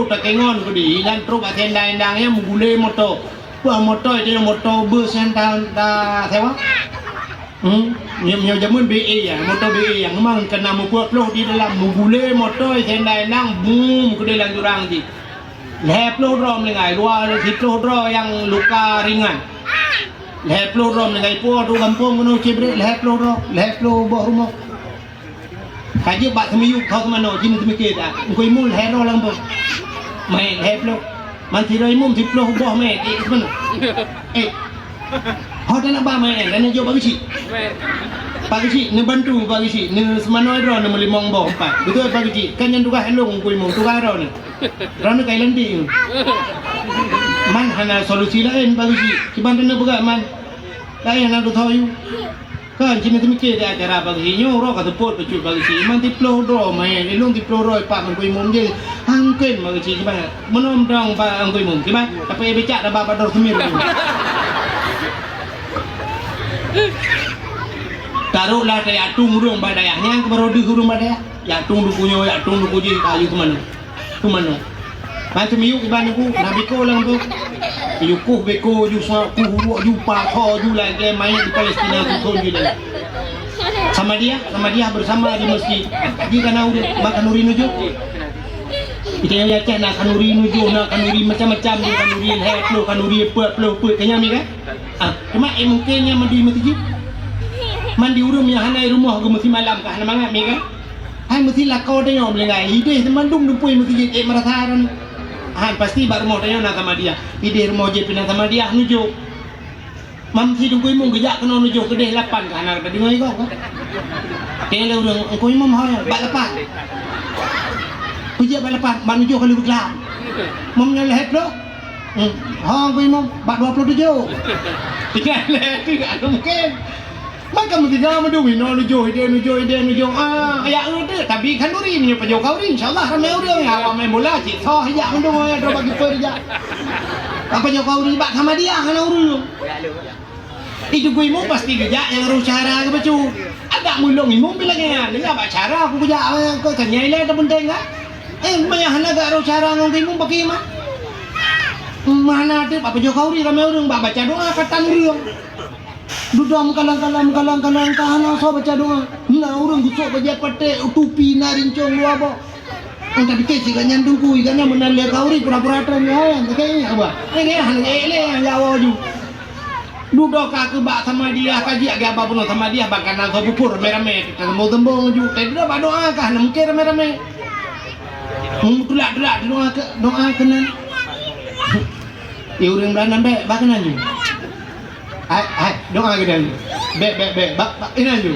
tak kengon ko di dan truk atendang-endangnya menggule motor wah motor itu motor bus yang dah sewa jamun BE ya motor BE yang memang kena membuat loh di dalam menggule motor atendang-endang boom ke dalam jurang di leplo rom lengai luar hiplo ro yang luka ringan leplo rom lengai po tu kampung kono cebre leplo boh rumah kaji bak semiyu kau kemana jin semikit kau imul hero lang boh main leplo manti ro imum hiplo boh main mana hotel nak ba main dan jo bagi si ne bantu bagi si ne semanoi ro ne melimong boh empat betul bagi si kan yang tukar helong kau imum tukar ro ne Rana kai landing man hana solusi lain bagi si kiban dana begat man lain hana do thayu kan cina temike dia acara bagi nyo ro ka support pecut bagi si man tiplo do mai ilung tiplo ro pak man kui mum je hangken bagi si kiban menom dong pa kui mum kiban tapi becak dah baba dor semir taruhlah saya atung urung badaya nyang baru di urung badaya ya atung dukunyo ya atung dukuji kayu ke mana macam yuk iban aku nabi ko lang tu yukuh beko ju sa ku ju pa kho ju lagi main di Palestina tu kon ju sama dia bersama di masjid di kana makan uri nuju kita yang lihat nak kanuri nuju nak kanuri macam-macam di kanuri head lo kanuri put kanya mi kan cuma mungkinnya mandi masjid mandi urung yang hanai rumah ke mesti malam kah mangat mi kan hai mesti lakau dia nyom lengai ide teman dum pui mesti maratharan han pasti bar mo dia nak sama dia ide mo je pinang sama dia nuju mam si dum pui mung gejak kena nuju ke deh 8 kan ada dengai kau tele urang ko imam ha bak 8 puja bak 8 ban nuju kalau berkelap mom nyal het lo Ha gue mau bak 27. Tidak ada mungkin. Maka mesti jangan menduwi nuju ya itu tapi kan duri ni pa Jokowi insyaallah ramai orang ya awak main bola cik so ya mendu ya do bagi per ya. Apa Jokowi bak sama dia kan urus. Itu gue mau pasti kerja yang urus cara ke bacu. Agak mulung imum bilangnya dia bak cara aku kerja ke kenyai le penting kan. Banyak agak urus cara ngong imum pakai mah. Mana ada Pak Jokowi ramai orang baca doa katan dia. Dudam kalang tahan so baca doa. Nah orang gusok baca pate tupi narincong lu apa. Tapi kecil kan nyandung kui kan menang le kauri pura-pura tren ya kayaknya apa. Ini hanya ele yang jawa ju. Duduk aku bak sama dia kaji agak apa pun sama dia bahkan aku pupur merame kita mau tembong ju. Tapi dah doa kah mungkin merame. Tulak doa kena. Ya orang beranan be bahkan ju. Hai doa kita be ini aja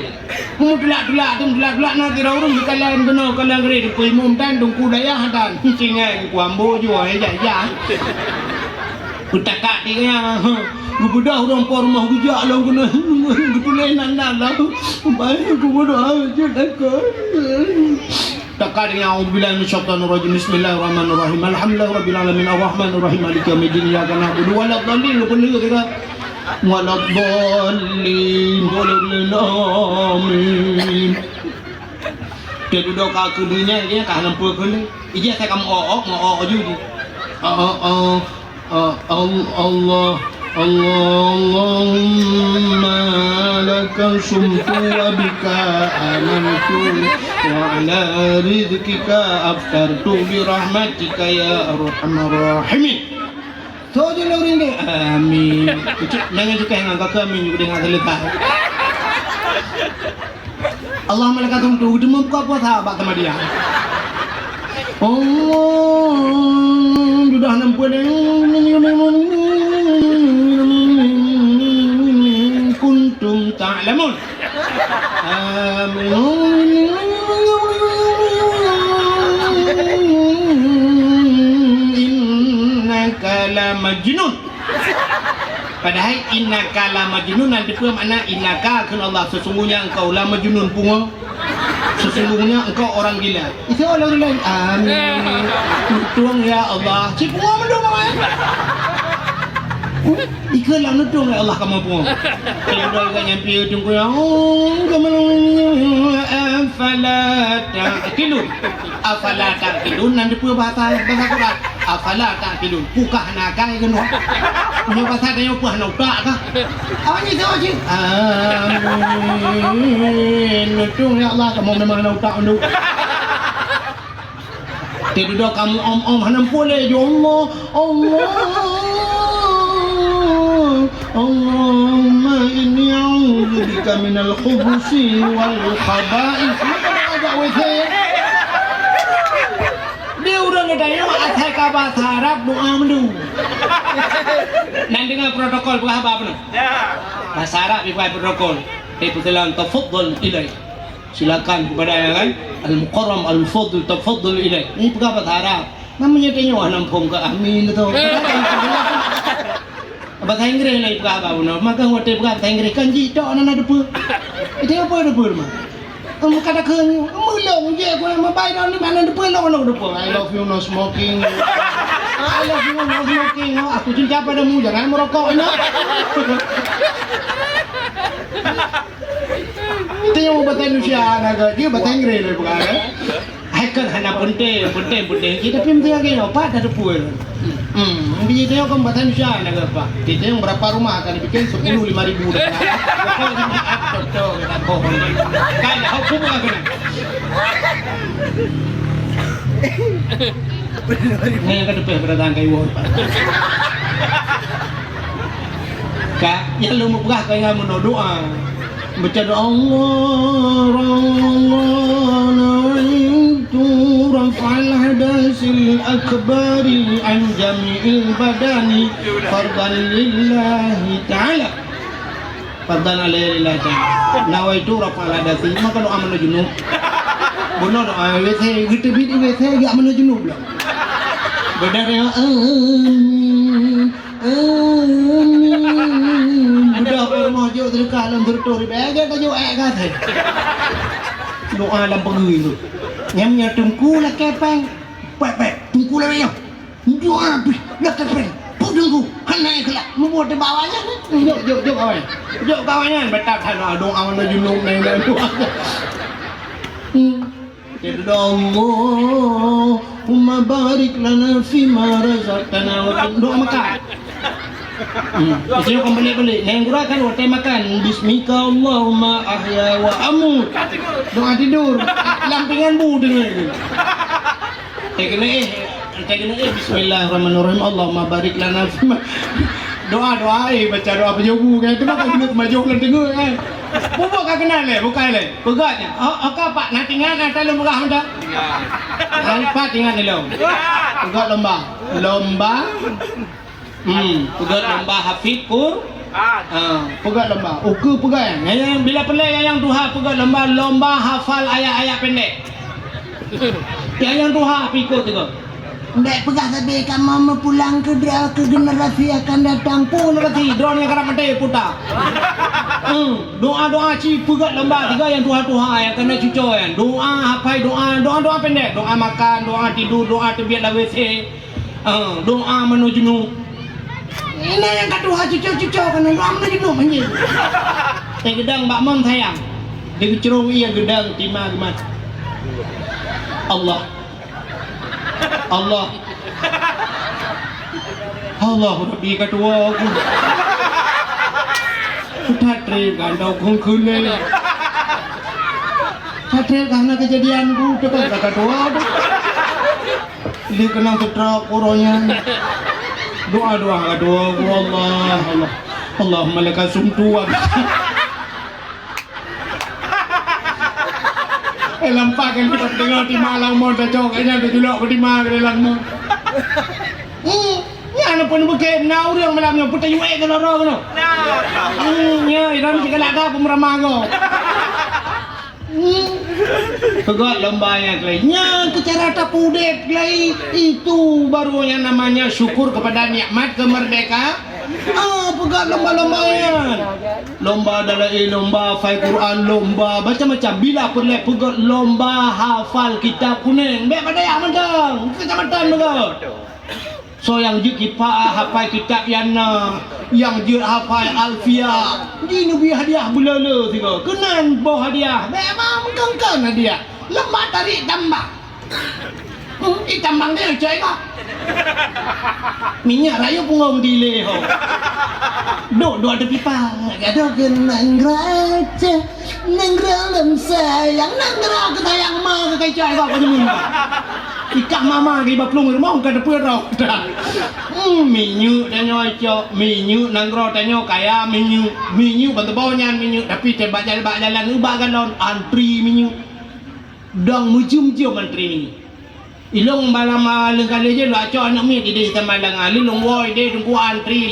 mu tulak nanti orang kalian gede ku imum tan dong ku daya hadan cingai ku ambo jo ya utaka dia ku budak orang por rumah ku jak long kena ku lenan lah baik ku doa aja takut takadnya auzubillahi minasyaitonir rajim bismillahirrahmanirrahim alhamdulillahirabbil alamin arrahmanir rahim maliki yaumiddin iyyaka na'budu wa iyyaka nasta'in waladhdallin amin. Dia duduk kat dunia dia kah nampu kene. Ija saya kamu mau juga. Allahumma laka sumtu wa bika amantu wa ala rizqika aftartu bi rahmatika ya arhamar rahimin. So je lo ringgit. Amin. Jangan juga yang angkat amin juga dengan terletak. Allah malaikat tu udah membuka puasa bak sama dia. Oh, sudah nampu kuntum ta'lamun. Amin. Innaka majnun. Padahal innaka la majnun nanti pun makna innaka kan Allah sesungguhnya engkau la majnun pungo. Sesungguhnya engkau orang gila. Itu orang lain. Amin. Tuang ya Allah. Si pungo mendung apa? Ikan lah nudung ya Allah kamu pungo. Kalau dah kan nyampi ujung ku ya. Kamu afala ta'qilun nanti pun bahasa Quran. Afala ta'qilun pukah nakai kan punya bahasa dia puah nak tak kah awaknya jawab je amin nudung ya Allah kamu memang nak tak nudung dia duduk kamu om hanam boleh ya Allah Allahumma inni a'udzubika minal khubuthi wal khaba'ith ada wajah dia udah ngedaya asal ke bahasa Arab doa mendu. Nanti dengan protokol bukan apa pun. Bahasa Arab bukan protokol. Itu telah tafaddal ilai. Silakan kepada yang kan al-mukarram al-fadl tafaddal ilai. Ini bukan bahasa Arab. Namanya tanya nampung ke amin itu. Bahasa Inggris lagi bukan apa pun. Maka ngote bukan bahasa Inggris kanji tok nana depa. Itu apa depa mah? Kata kena mulung je aku yang mabai dah ni mana depan nak depan. I love you no smoking. I love you no smoking. Aku cinta padamu jangan merokok nak. Itu yang bahasa Indonesia agak dia bahasa Inggris le bukan. Hacker hanya penting kita pun dia ke apa dah depan. Dia tengok kan bahasa Indonesia nak apa. Kita yang berapa rumah akan dibikin 10-5 ribu dah. Betul kita bohong. Kan aku bukan kena. Ni yang kedua berdatang ke Iwan. Kak, yang lu mugah kaya mau doa. Baca doa Allah rafa'al hadasil akbari an jami'il badani fardan lillahi ta'ala. Fardan lillahi ta'ala. Nawaitu rafa'al hadasi maka doa mana junub. Bono doa wese gitu bidi wese gak mana junub lah. Benar ya. Amin. Budak permojo terkalam tertori bega kajo ega thai. Doa dalam pengui tu. Nyamnya tungku lah kepeng. Pek tungku lah yo. Doa lah kepeng. Pudungku hanai kelak membuat di bawahnya. Jok kawan. Jok kawannya betap sana doa mana junub nang doa. Allahumma barik lana fima razaqtana wa doa makan. Itu kembali neng gurakan waktu makan bismika Allahumma ahya wa amut. Doa tidur lampingan budeng. Tegene bismillahirrahmanirrahim Allahumma barik lana fima. Doa baca doa penjogu kan tu makan kena maju lan dengar kan. Bubuk ka kenal le bukan le. Pegatnya. Apa pak nak tinggal nak dalam murah anda. Alfa tinggal dalam. Pegat lomba. Pegat lomba hafid pegat lomba. Uku pegat. Yang bila pelai yang Tuhan pegat lomba hafal ayat-ayat pendek. Yang Tuhan pikut tu. Ndek pegang sampai kamu pulang ke generasi akan datang pun lagi drone yang kerap mati putar. Doa ci pegat lomba tiga yang Tuhan yang kena cucuk yang doa apa doa pendek, doa makan, doa tidur, doa terbiak dah WC. Doa menuju nu. Ini yang kat Tuhan cucuk kan doa menuju nu panggil. Gedang Mbak Mam sayang. Dia kecerung ia gedang timah gemat. Allah Rabbi kedua aku Satri gandau kong kule Satri karena kejadianku Cepat kata doa Dia kena setrap orangnya Doa aku Allahumma laka sumtu Lampakan kita tengok di malang mau cocok kayaknya ada julak ke di mana dalam mu. Ni pun bukan nau yang malamnya putar yuai ke lorong tu. Ya, iram jika nak apa meramago. Pegat lombanya kelainya kecara tapudet kelai itu baru yang namanya syukur kepada nikmat kemerdekaan. Pegat lomba-lombanya. Lomba dalai, lomba hafal Quran, lomba macam-macam. Bila perlu pegat lomba hafal kitab kuning. Biar pada yang mentang. Kecamatan pegat. So yang je kipa hafal kitab yang je hafal Alfia. Di nubi hadiah bulala tiga. Kenan bawa hadiah. Memang kengkang hadiah. Lembat tarik tambah. Tambang dia cai kah? Minyak raya punggung dile ho. Duk ada pipa. Ada kenang raja, nang sayang, nang ke sayang ma ke kai cai kau kejemun. Ikak mama ke baplung rumah ke depan rau dah. Minyak tanyo cok, minyak nang ro tanyo kaya minyak bantu bawanyan minyak tapi tebak jalan ubah galon antri minyak. Dang mujum-jum antri minyak. Ilong malam kali je lah cok anak mi di tamalang alilong woi de tunggu antri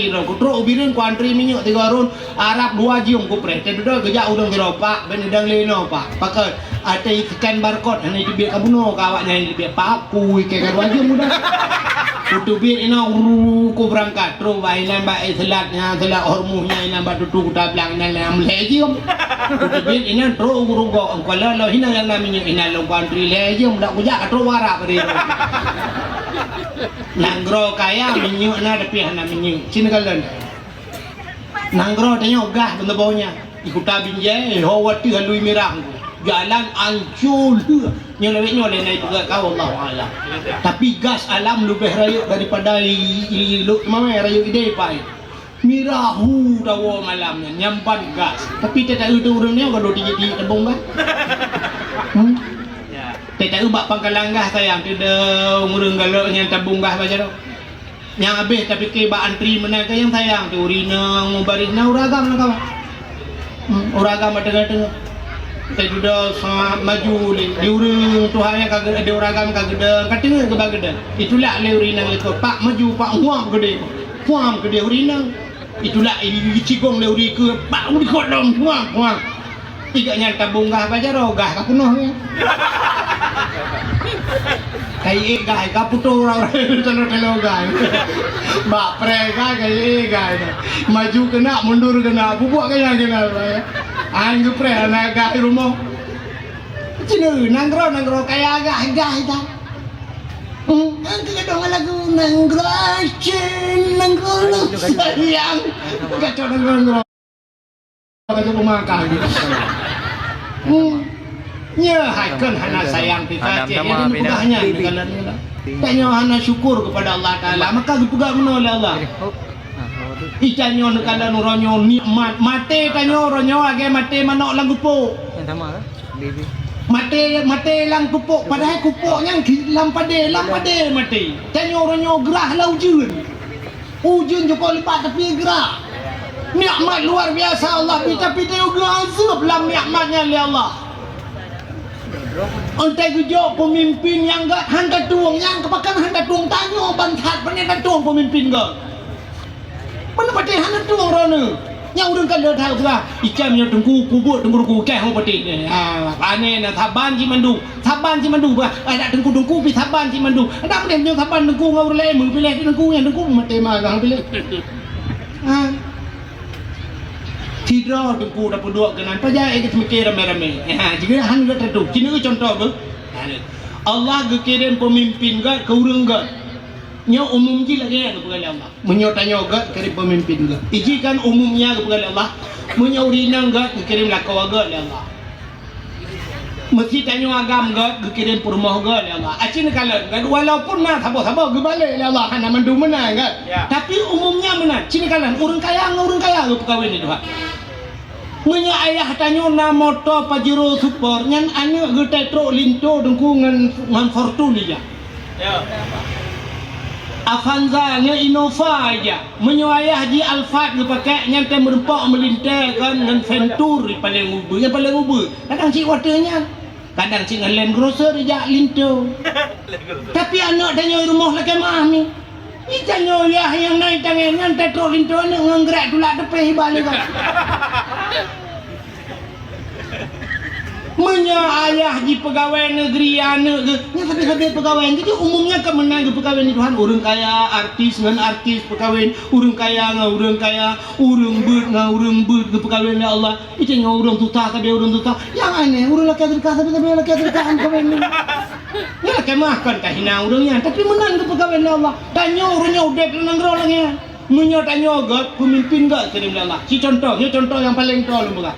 ro kutro ubirin ku antri minyak 3 ron Arab 2 jiung ku pre te do kerja udang kiro pak ben udang leno pak pakai ada scan barcode ini dibiar kabuno kawaknya ini dibiar pak ku ke karwaje mudah kutu bir ina ku berangkat tro wainan ba selatnya selat hormuhnya ina ba tutu kuta blang ina amleji kutu bir ina tro urugo angkala lo hina yang namanya ina lo antri leje mudah kuja tro warap dia. Nanggro kaya minyak na tapi hana minyak. Cina kalan. Nanggro tanya ogah benda baunya. Ikuta binjai hawati halui merah. Jalan ancul. Nyolek naik juga kau Allah Allah. Tapi gas alam lebih rayuk daripada rayuk ide pai. Mirahu dawo malamnya nyampan gas. Tapi tak ada urangnya kalau di tebong kan. Tak ubak pangkalanggah sayang tidak ngurung galak yang tabunggah baca tu. Yang habis tapi ke bak antri mana ke yang sayang tu urina ngubarina uragam lah kawan. Uragam ada. Tak sudah sangat maju di urung Tuhan yang kagak ada uragam kagak katanya ke bagada. Itulah le urina itu pak maju pak huam gede urina. Itulah cigong le uri ke pak uri kodong huam. Tiga nyata bunggah baca rogah kapunoh ya. Kai gai ka putu orang telo gai. Bak pre kai gai. Maju kena mundur kena bubuk kaya kena. Ang pre anak gai rumah. Cina nanggro kaya gai dah. Ang kadang lagu nanggro sayang. Kacau nanggro. Kacau pemakai gitu. Nya haikun hana sayang kita cek jadi pegahnya negara tanya hana syukur kepada Allah Taala maka dipegang oleh Allah icanyo negara nuronyo nikmat mate tanyo ronyo age mate manok lang kupuk mate lang kupuk padahal kupuknya lampade mate tanyo ronyo gerah lah ujun joko lipat tapi gerah nikmat luar biasa Allah tapi dia azab lam nikmatnya oleh Allah. Ontai gejok pemimpin yang gak hendak tuang yang kepakan hendak tuang tanyo bantat penyetan tuang pemimpin gak mana pati hendak tuang rana yang urang kan dah tahu lah icam yang tunggu kubur tunggu keh ho pati ni ane na thaban ji mandu bah ada tunggu pi thaban ji mandu ada mendem yang thaban tunggu ngau le mu pilih tunggu yang tunggu mate ma gang pilih Tidra tunggu dapat dua kenan pajak ikut mikir rame-rame. Jika hang gak tertu, cina contoh ber. Allah gekirim pemimpin gak ke urang gak. Nya umum ji lagi ke pegala Allah. Menyotanya gak kirim pemimpin gak. Iji kan umumnya ke pegala Allah. Menyaurina gak gekirim lakawa gak Allah. Mesti tanya agam gak gekirim permah gak Allah. Acin kalau gak walaupun nah sabar ge balik Allah hana mandu menang gak. Tapi umumnya menang. Cina kalau urang kaya ke pegawai ni doa. Menya ayah tanyo na moto Pajero Super nyan ane getetro linto dengku ngan Fortune aja. Avanza nya Innova aja. Menya ayah ji Alphard dipakai nyan teh merempok melintai kan ngan Ventur paling ubu. Kadang cik waternya. Kadang cik ngan Land Cruiser aja linto. Tapi anak tanyo rumah lagi mami. Itanyo ya yang naik tangan ngan tetro linto ane nganggerak tulak depe balik kan. Menya ayah di pegawai negeri anak tapi pegawai jadi umumnya kemenang di pegawai ni Tuhan orang kaya artis dengan artis pegawai orang kaya orang beut di pegawai ni Allah itu ngau orang tuta tapi orang tuta yang aneh orang laki terkah tapi laki terkah pegawai ni ya laki makan kahina orangnya tapi menang di pegawai ni Allah tanya orangnya udah nenggro lagi menya tanya gak pemimpin gak kirim Allah si contoh yang paling tol bukan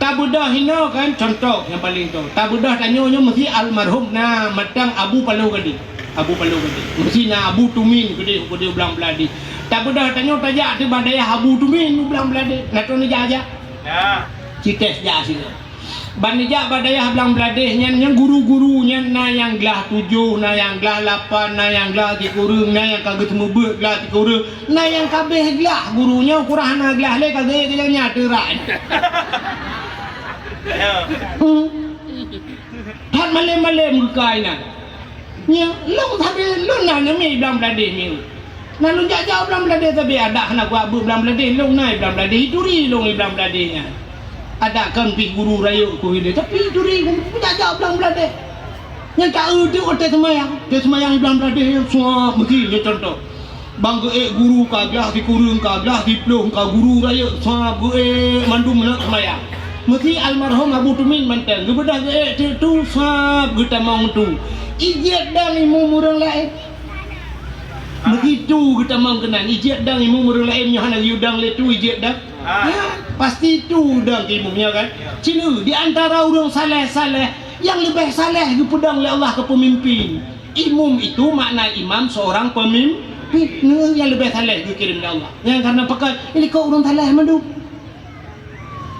tabudah hina kan contoh yang paling tu tabudah tanyonya mesti almarhum na matang Abu Palau gadi mesti na Abu Tumin gede belang beladi tabudah tanyo tajak tu badaya Abu Tumin belang beladi nato ni jaja ya cites ja sini banija badaya belang beladi yang guru-gurunya na yang gelah 7 na yang gelah 8 na yang gelah 3 kurung na yang kagak temu beut gelah 3 kurung na yang kabeh gelah gurunya kurang na gelah le kagak gelanya terak Hat malem mukai na. Nya long thabe long na mi blam blade ni. Na long jauh blam blade tapi ada nak gua blam blade long nai blam blade ituri long blam blade nya. Ada kan pi guru rayu ku ide tapi ituri punya jauh blam blade. Nya ka tu ote semayang blam blade semua mesti ni contoh. Bangga guru kaglah di kurung kaglah di plong ka guru rayu semua mandu menak semayang. Mesti almarhum Abu Tumin mantan gebedah tu sab kita mau tu ijat dang imu murang lain begitu kita mau kenal ijat dang imu murang lain nya hana yudang le tu ijat dah pasti tu dang imunya kan cina di antara orang saleh yang lebih saleh ke pedang oleh Allah ke pemimpin imam itu makna imam seorang pemimpin yang lebih saleh dikirim oleh Allah yang karena pakai ini kau orang saleh mandu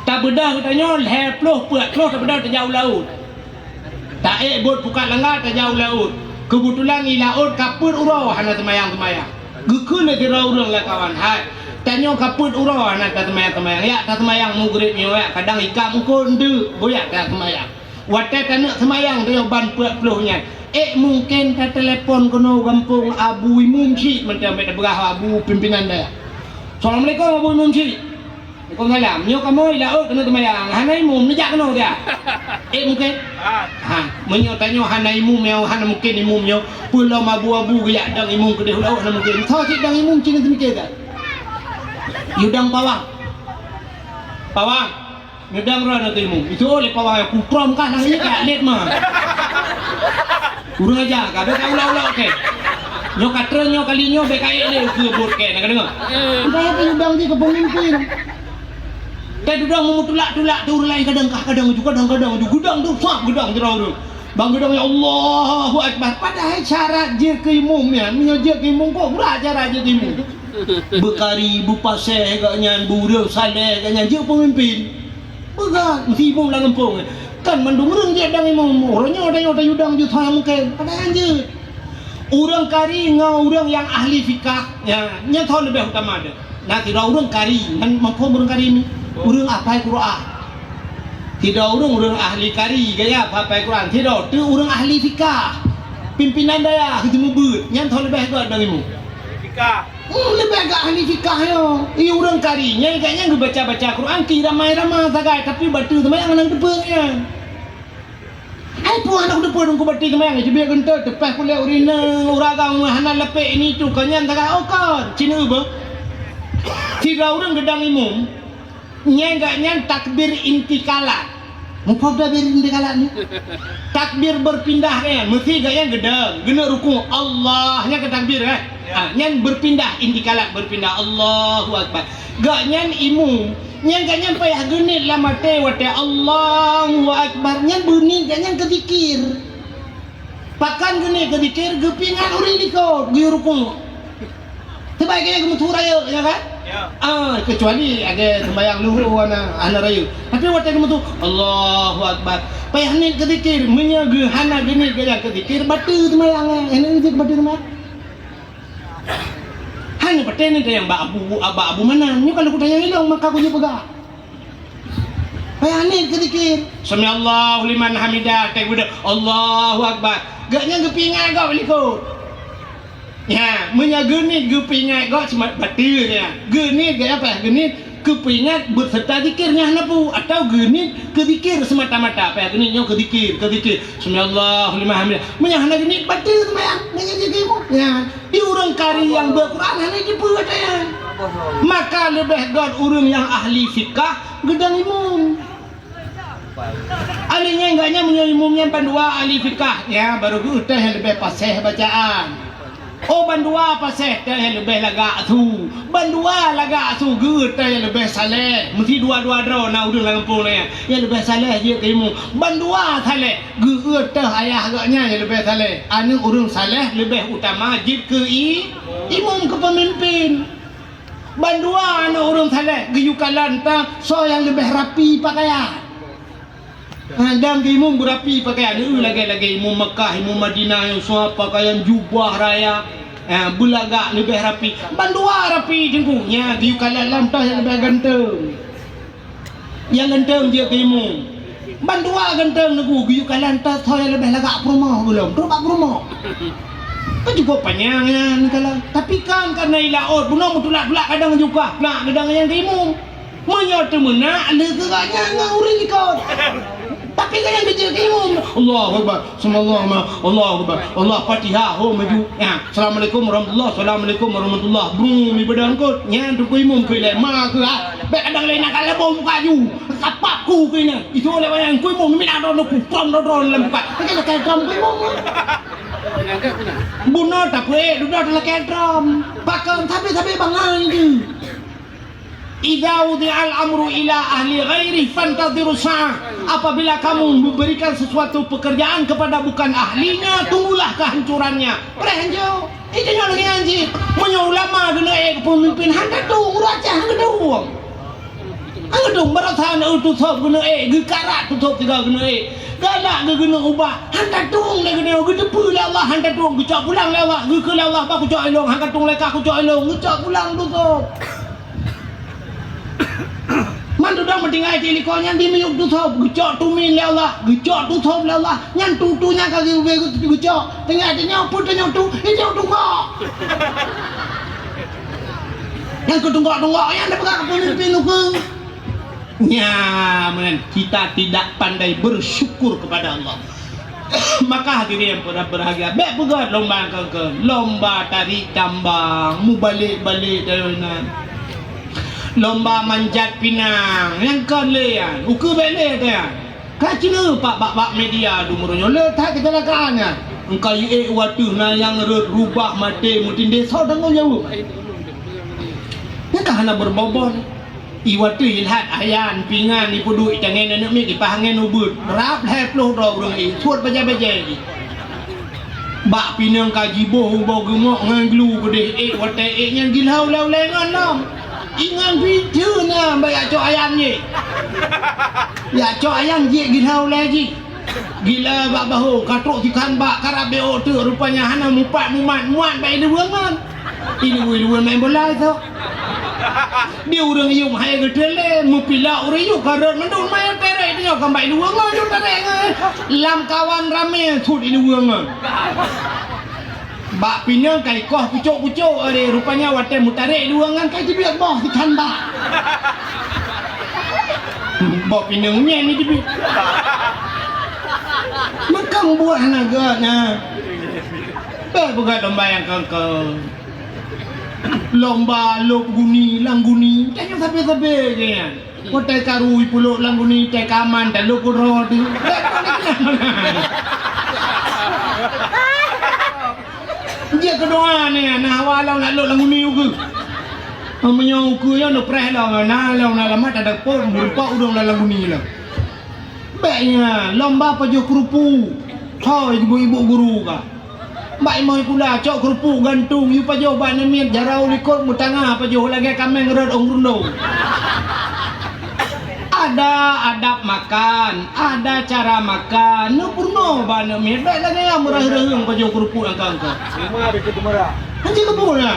tak bedah katanya leploh puak tak bedah terjauh laut tak bot buka langgar terjauh laut kebetulan di laut kaput urau hana temayang gekun lagi urang lah kawan hai tanya kaput urau hana temayang ya tak temayang mugrib ya kadang ikan muka ndu boyak tak temayang watet anak temayang dia ban puak plohnya mungkin tak telefon kono kampung Abu Imum Cik macam berah Abu pimpinan dia Assalamualaikum Abu Imum Cik Waalaikumsalam. Nyo kamu ilaut kena temayang. Hanai mum ni jak kena dia. Mungkin. Menyo tanyo hanai mum yang hana mungkin imum nyo. Pulau mabu-abu gaya dang imum ke dehul awak mungkin. Tho cik dang imum cina temikir tak. Yudang pawang. Pawang. Yudang ro nak imum. Itu oleh pawang yang kuprom kan nang ni kat let mah. Kurang aja ka be ka ulah-ulah okey. Nyo katra nyo kali nyo be kai le ke bot ke nak dengar. Dah yudang di ke pemimpin. Dia dudang memutulak-tulak tu lain kadang-kadang gudang tu fak gudang jerau tu. Bang gudang ya Allahu Akbar. Padahal cara je ke imum ya, minyo je ke imum kok berat cara je ke imum. Bekari, bupaseh agaknya, burung saleh agaknya je pemimpin. Berat, mesti imum lah ngempung. Kan mandung reng je dang imum. Orangnya ada yudang je thang mungkin. Padahal je. Orang kari ngau orang yang ahli fikah ya, nya tahu lebih utama ada. Nah, tidak orang kari, kan mampu orang kari ni. Orang apa Quran? Tidak orang ahli kari gaya apa Quran. Tidak, tu orang ahli fikah. Pimpinan daya ketemu but. Yang tahu lebih agak dengan mu. Fikah. Lebih agak ahli fikah yo. Ia orang kari. Yang kayaknya baca Quran ki ramai-ramai sagai tapi batu semayang nang tepengnya. Hai puan aku depan aku bati semayang je biar gentar tepas kuliah urina uragang hana lepek ini tu kanyan sagai okar. Cina apa? Tidak orang gedang imum. Nyengaknya takbir intikalat. Muka takbir intikalat ni? Takbir berpindah kan? Mesti gaya gedang. Gena rukuk Allah. Nya ke takbir kan? Nyan berpindah intikalat berpindah Allahu Akbar. Gaknya imum. Nyengaknya payah genit lah mate wate Allahu Akbar. Nyan bunyi gaknya kedikir. Pakan genit kedikir gepingan orang dikau. Gaya rukuk. Sebaiknya kamu raya ya kan? Ya. Kecuali ada sembahyang luhur ana raya. Tapi waktu kamu tu Allahu Akbar. Payah ni ketikir menyaga hana gini gaya ketikir batu sembahyang. Ini dia batu sembahyang. Hanya batu ni yang abu mana? Ni kalau aku tanya hilang maka aku je pegang. Payah ni ketikir. Sami Allahu liman hamidah. Kayak budak Allahu Akbar. Gaknya kepingan kau belikut. Ya, menyagenit kepingat kau cuma batil ya. Genit gaya apa? Genit kepingat berserta zikirnya napu atau genit kezikir semata-mata. Apa ya genitnya kezikir. Subhanallah lima hamil. Menyahana genit batil sembahyang dengan zikirmu. Ya, di orang kari yang berquran hanya dibuat ya. Maka lebih god orang yang ahli fikah gedang imum. Ahlinya enggaknya menyimumnya pandua ahli fikah ya baru utah yang lebih pasih bacaan. Oh bandua paseh teh yang lebih laga tu. Bandua laga tu gut teh yang lebih saleh. Mesti dua-dua dro na udang lampung ya. Yang lebih saleh je kaimu. Bandua saleh. Gut teh ayah agaknya yang lebih saleh. Anu urang saleh lebih utama jid ke imam ke pemimpin. Bandua anu urang saleh geyukalan teh so yang lebih rapi pakaian. Dan imam berapi pakaian lagi imam Mekah, imam Madinah yang suap pakaian jubah raya bulaga lebih rapi. Bandua rapi jengkunya di kalan lamtah yang lebih ganteng. Yang ganteng dia ke imam. Bandua ganteng nagu di kalan lamtah yang lebih lagak rumah belum. Terubak rumah. Kan juga panjangnya kalau. Tapi kan karena ilaut bunuh mutulak-tulak kadang juga. Nak kadang yang ke imam. Menyata menak leganya ngaurin ikut. Tapi kan yang kecil imam Allahu Akbar Allahu Akbar Allah Fatihah ho maju ya Assalamualaikum warahmatullahi Assalamualaikum warahmatullahi bumi badan kot nya tu ku imam ke le ma ke be kadang lain nak kala bom kaju kapakku ke ni itu oleh yang ku imam minat do ku prom do lem buka kan ke drum ku imam buno tak we duduk dalam ke drum pakam tapi bangang tu Idza wudi'al amru ila ahli ghairi fantadhiru sa'ah. Apabila kamu memberikan sesuatu pekerjaan kepada bukan ahlinya, tunggulah kehancurannya. Perenjo, itu yang lagi anjir. Punya ulama kena pemimpin handa tu uracah gedung. Gedung barasan itu sok kena gekarat tu sok tiga kena galak kena ubah. Handa tung le kena gedepu le Allah handa tung gecak pulang le Allah. Gekel Allah ba ku cak elong handa tung le ka ku cak elong gecak pulang tu sok. Mandu dah mentinggal telekonnya di miuk tu thop gecok tu min le Allah gecok tu thop le Allah nyan tu nya ka gecok tengah put tengah tu hijau tunggak yang ke tunggak yang ada pegang pemimpin tu ke Nyaman kita tidak pandai bersyukur kepada Allah. Maka hadirin yang berbahagia, baik juga lomba ke lomba tarik tambang, mu balik-balik dari mana, lomba manjat pinang, yang kalian ukur balik dia. Kacina pak media dumurnya letak kecelakaannya. Engkau waktu na yang rubah mati mutin desa dengan jauh. Nakah nak berbobon. Iwatu ilhat ayan pingan ni pudu itangen anak mi dipahangen ubud. Rap leh ploh ro urang i suat baja-baja i. Bak pinang kaji boh bo gemok ngan glu gede wate nyan gilhau lew lengan nam. Ingan pintu na bayak cok ayam ye. Ya cok ayam je gilhau lagi. Gila bak bahu katrok tikan bak karabe tu rupanya hana mupat muat baik dewangan. Ini main bola tu. Dia orang yung hai gedele mupila orang yung karat mendung main terek dia kambai dua ngajur terek lam kawan rame thut ini uang bak pinang kai koh pucuk are rupanya wate mutare dua ngan kai dibiak boh dikan bak bak pinangnya ni dibiak makang buah naga nah bukan lomba yang kengkeng lomba lop guni langguni jangan sampai kan kotai karui puluk langguni teh kaman dan lop rod dia kedua ni nah walau nak lop langguni juga menyau ku yo no preh lah nah lama ada pun berupa udang langguni lah baiknya lomba pajo kerupu hoi ibu-ibu guru kah Mbak mau pula cok kerupuk gantung you pa jo ban miet jarau likut mutanga pa jo lagi kameng rod ongrundo. Ada adab makan, ada cara makan. No purno ban miet baik lagi yang murah-murah pa jo kerupuk angka-angka. Semua begitu murah. Haji kepula.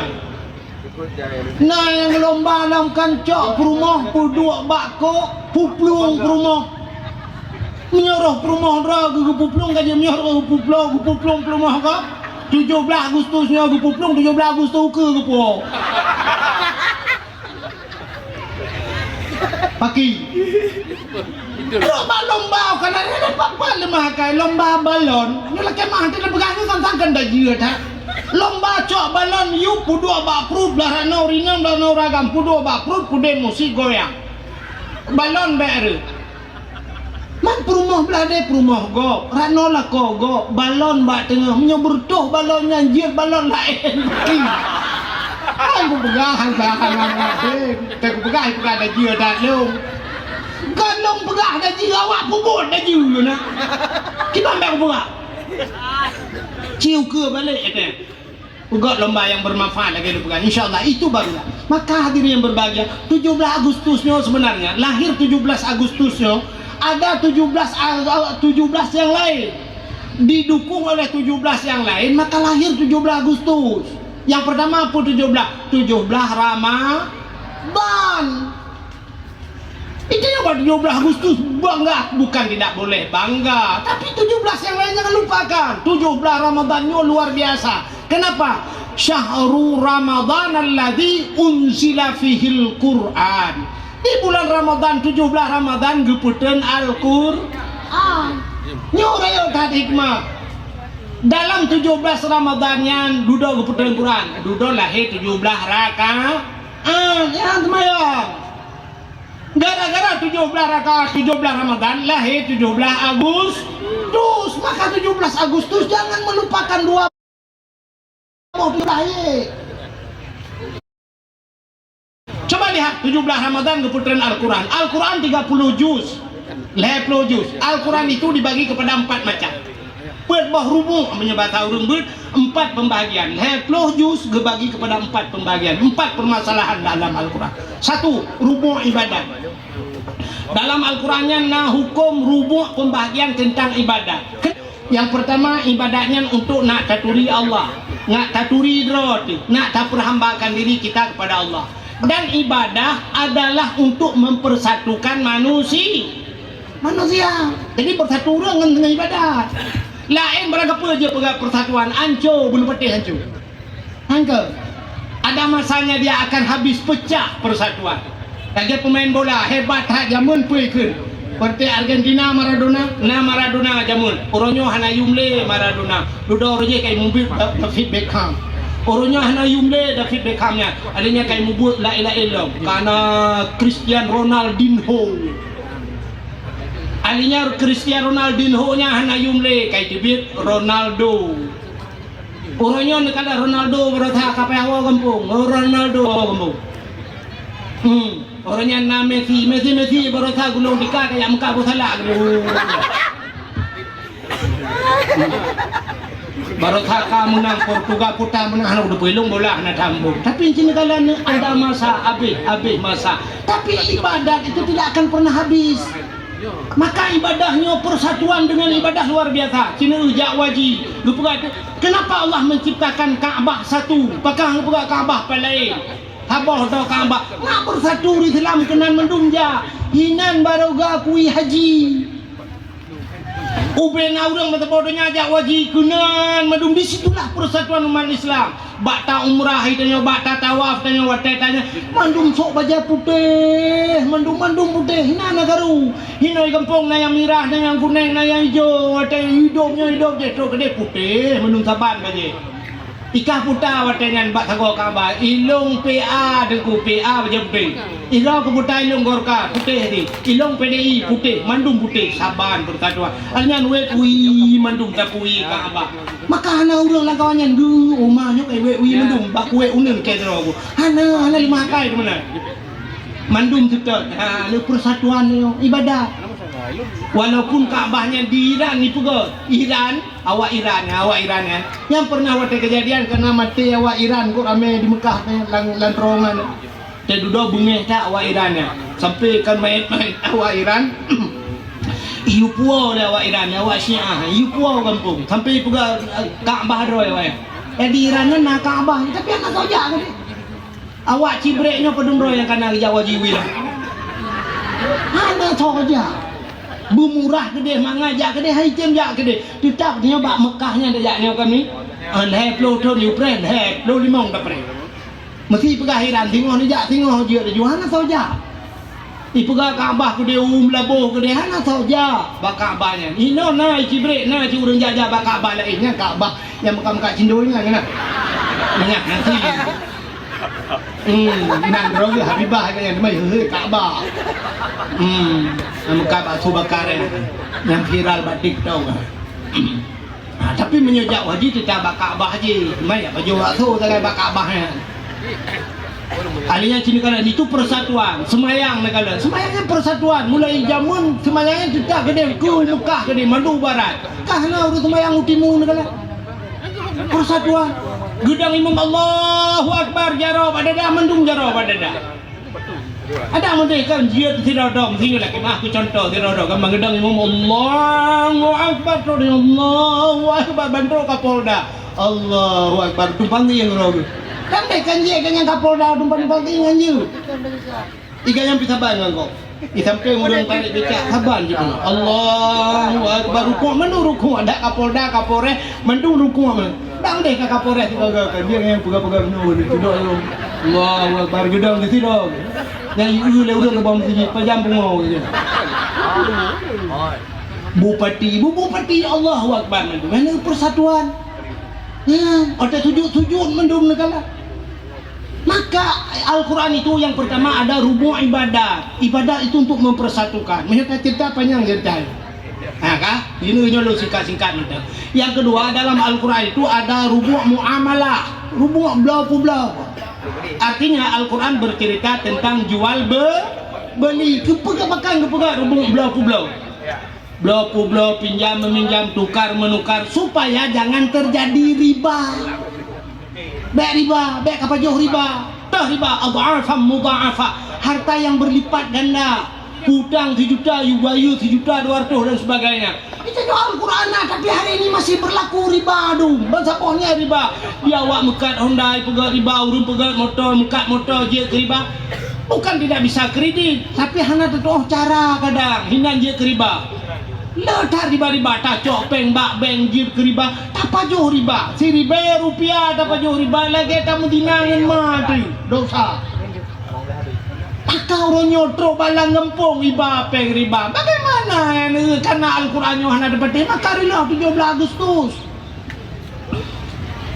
Nah yang lomba dalam kancok perumah puduk bako puplung perumah. Menyoroh perumah ragu puplung kaje menyoroh puplung perumah kah? 17 Agustusnya aku puplung 17 Agustus ke po. Paki. Lomba kan ada apa lemah kai lomba balon. Ni laki mah tidak begani santang kan dah jiat ha. Lomba cok balon you pudu ba prut lah rano rinam dan ragam pudu ba prut pude musik goyang. Balon ber. Man perumah belade perumah go rano lah ko go balon bak tengah menyobur tuh balon nyanjir balon lain aku pegahan tak pegahan ada jiwa dah long kan long pegah ada jiwa awak pukul dah jiwa na kita ambil pegah ciu ke balik Ugot lomba yang bermanfaat lagi dipegang. InsyaAllah itu barulah. Maka hadirin yang berbahagia, 17 Agustusnya sebenarnya lahir 17 Agustusnya ada 17 yang lain didukung oleh 17 yang lain, maka lahir 17 Agustus. Yang pertama apa 17 Ramadan. Itu yang buat 17 Agustus bangga, bukan tidak boleh bangga, tapi 17 yang lain jangan lupakan. 17 Ramadannya luar biasa. Kenapa? Syahrul Ramadan alladzi unzila fihil Qur'an. Di bulan Ramadan 17 Ramadan geputeun Al-Qur'an. Nyorayo kat hikmah. Dalam 17 Ramadannya dudo geputeun Quran. Dudo lahir 17 rakaat. Ya teman. Gara-gara 17 rakaat 17 Ramadan lahir 17 Agustus. Maka 17 Agustus jangan melupakan dua mau lahir. Coba lihat 17 Ramadan keputeran Al-Quran. Al-Quran 30 juz, 50 juz. Al-Quran itu dibagi kepada 4 macam. Berbah rubuh menyebabkan rumbut 4 pembagian. 50 juz dibagi kepada 4 pembagian. 4 permasalahan dalam Al-Quran. 1. Rubuh ibadat. Dalam Al-Qurannya hukum rubuh pembagian tentang ibadat. Yang pertama ibadatnya untuk nak taturi Allah, nak taturi roti, nak perhambakan diri kita kepada Allah. Dan ibadah adalah untuk mempersatukan manusia. Jadi bersatu dengan ibadat. Lain berapa je persatuan anco belum petih anco. Angka. Ada masanya dia akan habis pecah persatuan. Lagi pemain bola hebat hak jamun pui kun. Seperti Argentina Maradona jamun. Orangnya hana yumle Maradona. Duda orangnya kayak mobil David Beckham. Orangnya hana yumle David Beckhamnya. Adanya kayak mubut la ilaha illallah. Karena Cristiano Ronaldinho. Alinya Cristiano Ronaldinho-nya hana yumle kayak David Ronaldo. Orangnya nekada Ronaldo berota kapai hawa kampung. Ronaldo kampung. Orangnya na Messi berota gulung dika kayak muka busala gitu. Berota kamu nang Portugal putar menang anak udah pelong bola anak tambung. Tapi sini kalian ada masa habis masa. Tapi ibadat itu tidak akan pernah habis. Maka ibadahnya persatuan dengan ibadah luar biasa. Cina ujak wajib. Kenapa Allah menciptakan Kaabah satu? Pakang lupa Kaabah lain. Habah do Kaabah. Nak bersatu di Islam kenan mendumja. Hinan baroga kui haji. Uben orang mata bodohnya ajak wajib kenan mendum di situlah persatuan umat Islam. Bakta umrah itanya, bakta tawaf tanya, watai tanya, mandum sok baja putih, mandum putih, hina nagaru, hina kampung na yang merah, na yang kuning, na yang hijau, watai hidupnya hidup je, tok gede putih, mandum saban baje. Ikah putar watainya bak sago Kaabah, ilung PA dengku PA baja putih, ilung keputar ilung Gorka putih ni, ilung PDI putih, mandum putih, saban persatuan. Alnya nuwe kui mandum tapui Kaabah. Maka hana urang lakawannya du rumahnya kayak we mandum bak kue unen kayak terogu. Hana lima kai tu mana? Mandum tetap le persatuan yo ibadah. Walaupun Kaabahnya di Iran ni pega. Awak Iran kan. Yang pernah ada kejadian kena mati awak Iran kok rame di Mekah lan terowongan. Te dudo bungeh tak awak Irannya. Sampai kan main awak Iran. Iu puau dah awak Iran, awak Syiah. Iu puau kampung. Sampai pega Kaabah roy awak. Di Iran nak Kaabah tapi anak saja kan. Awak cibreknya pedung roy yang kena Jawa jiwi lah. Anak saja. Bumurah gede mangajak gede hai jem jak gede tetap dia bak Mekahnya dak jaknya kami hai plo to ni pren hai plo limong dak pren mesti pegah Iran tengok ni jak tengok je de Johanna saja pegah Kaabah gede labuh gede hana saja bak Kaabahnya ino na cibrek na ci urang jaja bak Kaabah lainnya Kaabah yang muka-muka cindoi ni kan banyak nanti nang rogi Habibah yang mai hei Kaabah Kaabah Abu Bakar yang viral di TikTok. Tapi menyejak wajib tidak bak Kaabah je. Mai baju waktu tak bak Kaabahnya. Alinya sini kalian itu persatuan, semayang kalian. Semayangnya persatuan, mulai zaman semayangnya tidak gede ku Mekah gede Madu Barat. Kahna urus semayang timur kalian. Persatuan. Gudang imam Allahu Akbar jaro badada mendung jaro badada. Ada mending kan jiat tiradom sini lagi mah aku contoh tiradom kan mengedang imam Allahu Akbar Allahu Akbar bantu Kapolda Allahu Akbar tumpang yang rogo. Kan kan je kan yang Kapolda tumpang yang je. Iga yang bisa bangun kok. Sampai mudang tarik becak saban je pun. Allahu Akbar rukuk mana rukuk ada Kapolda Kapolres mendung rukuk mana. Dang deh ke Kapolres juga kan dia yang pegang-pegang nu itu doang. Allahu Akbar gedang di situ. Yang iu le udah lebam sini pajam pengau gitu. Bupati Allahu Akbar itu. Mana persatuan? Ya, ada sujud mendung negara. Maka Al-Quran itu yang pertama ada rubu' ibadah. Ibadah itu untuk mempersatukan. Mereka cerita panjang cerita. Nah, kah? Ini lu singkat-singkat itu. Yang kedua dalam Al-Quran itu ada rubu' muamalah, rubu' blau. Artinya Al-Quran bercerita tentang jual beli, kepegak rubu' blau, pinjam meminjam, tukar menukar supaya jangan terjadi riba. Bek apa jauh riba? Tah riba adha'afan mudha'afa. Harta yang berlipat ganda. Hutang 1 juta, yubayu 1 juta 200 dan sebagainya. Itu Al-Quran tapi hari ini masih berlaku riba dong. Bahasa pohnya riba. Dia awak mekat Hyundai pegat riba, urun pegat motor, mekat motor je ke riba. Bukan tidak bisa kredit, tapi hanya tentu cara kadang hinan je ke riba. Letak riba tak copeng bak bank je ke riba. Tak pajuh riba. Si riba rupiah tak pajuh riba lagi tak mendinangan mati. Dosa. Maka orang nyotro balang ngempung iba peng riba. Bagaimana karena Al-Quran yang ada dapat makarilah 17 Agustus.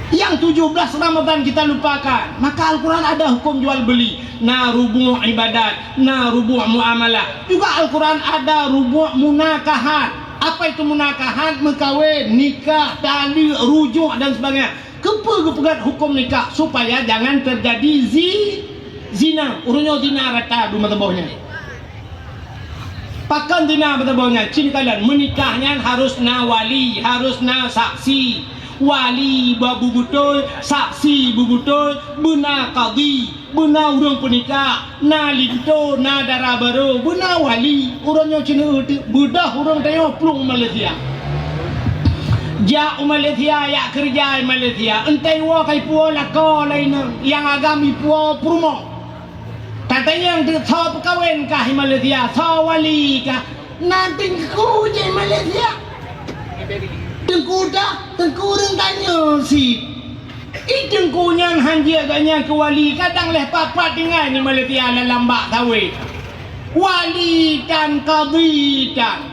Yang 17 Ramadan kita lupakan. Maka Al-Quran ada hukum jual beli. Nah rubu' ibadat, nah rubu' muamalah. Juga Al-Quran ada rubu' munakahat. Apa itu munakahat? Mengkawin, nikah, tali, rujuk dan sebagainya. Kepegat hukum nikah supaya jangan terjadi zina. Urunyo zina rata dua matabohnya. Pakan zina matabohnya. Cini kalian menikahnya harus na wali, harus na saksi. Wali babu betul, saksi bu betul, benar qadi, benar urang penikah, na linto, na darah baru, benar wali. Urangnya cina budah urang tayo plung Malaysia. Ja Malaysia ya kerja Malaysia. Entai wa kai puo la ko lain yang agami puo prumo. Katanya yang tho pekawin kah Malaysia, tho wali kah. Nanti ku je Malaysia. Tengku orang tanya si tengkunya hanja agaknya ke wali kadang leh papat dengan ni Malaysia lambak tawe wali dan qadhi dan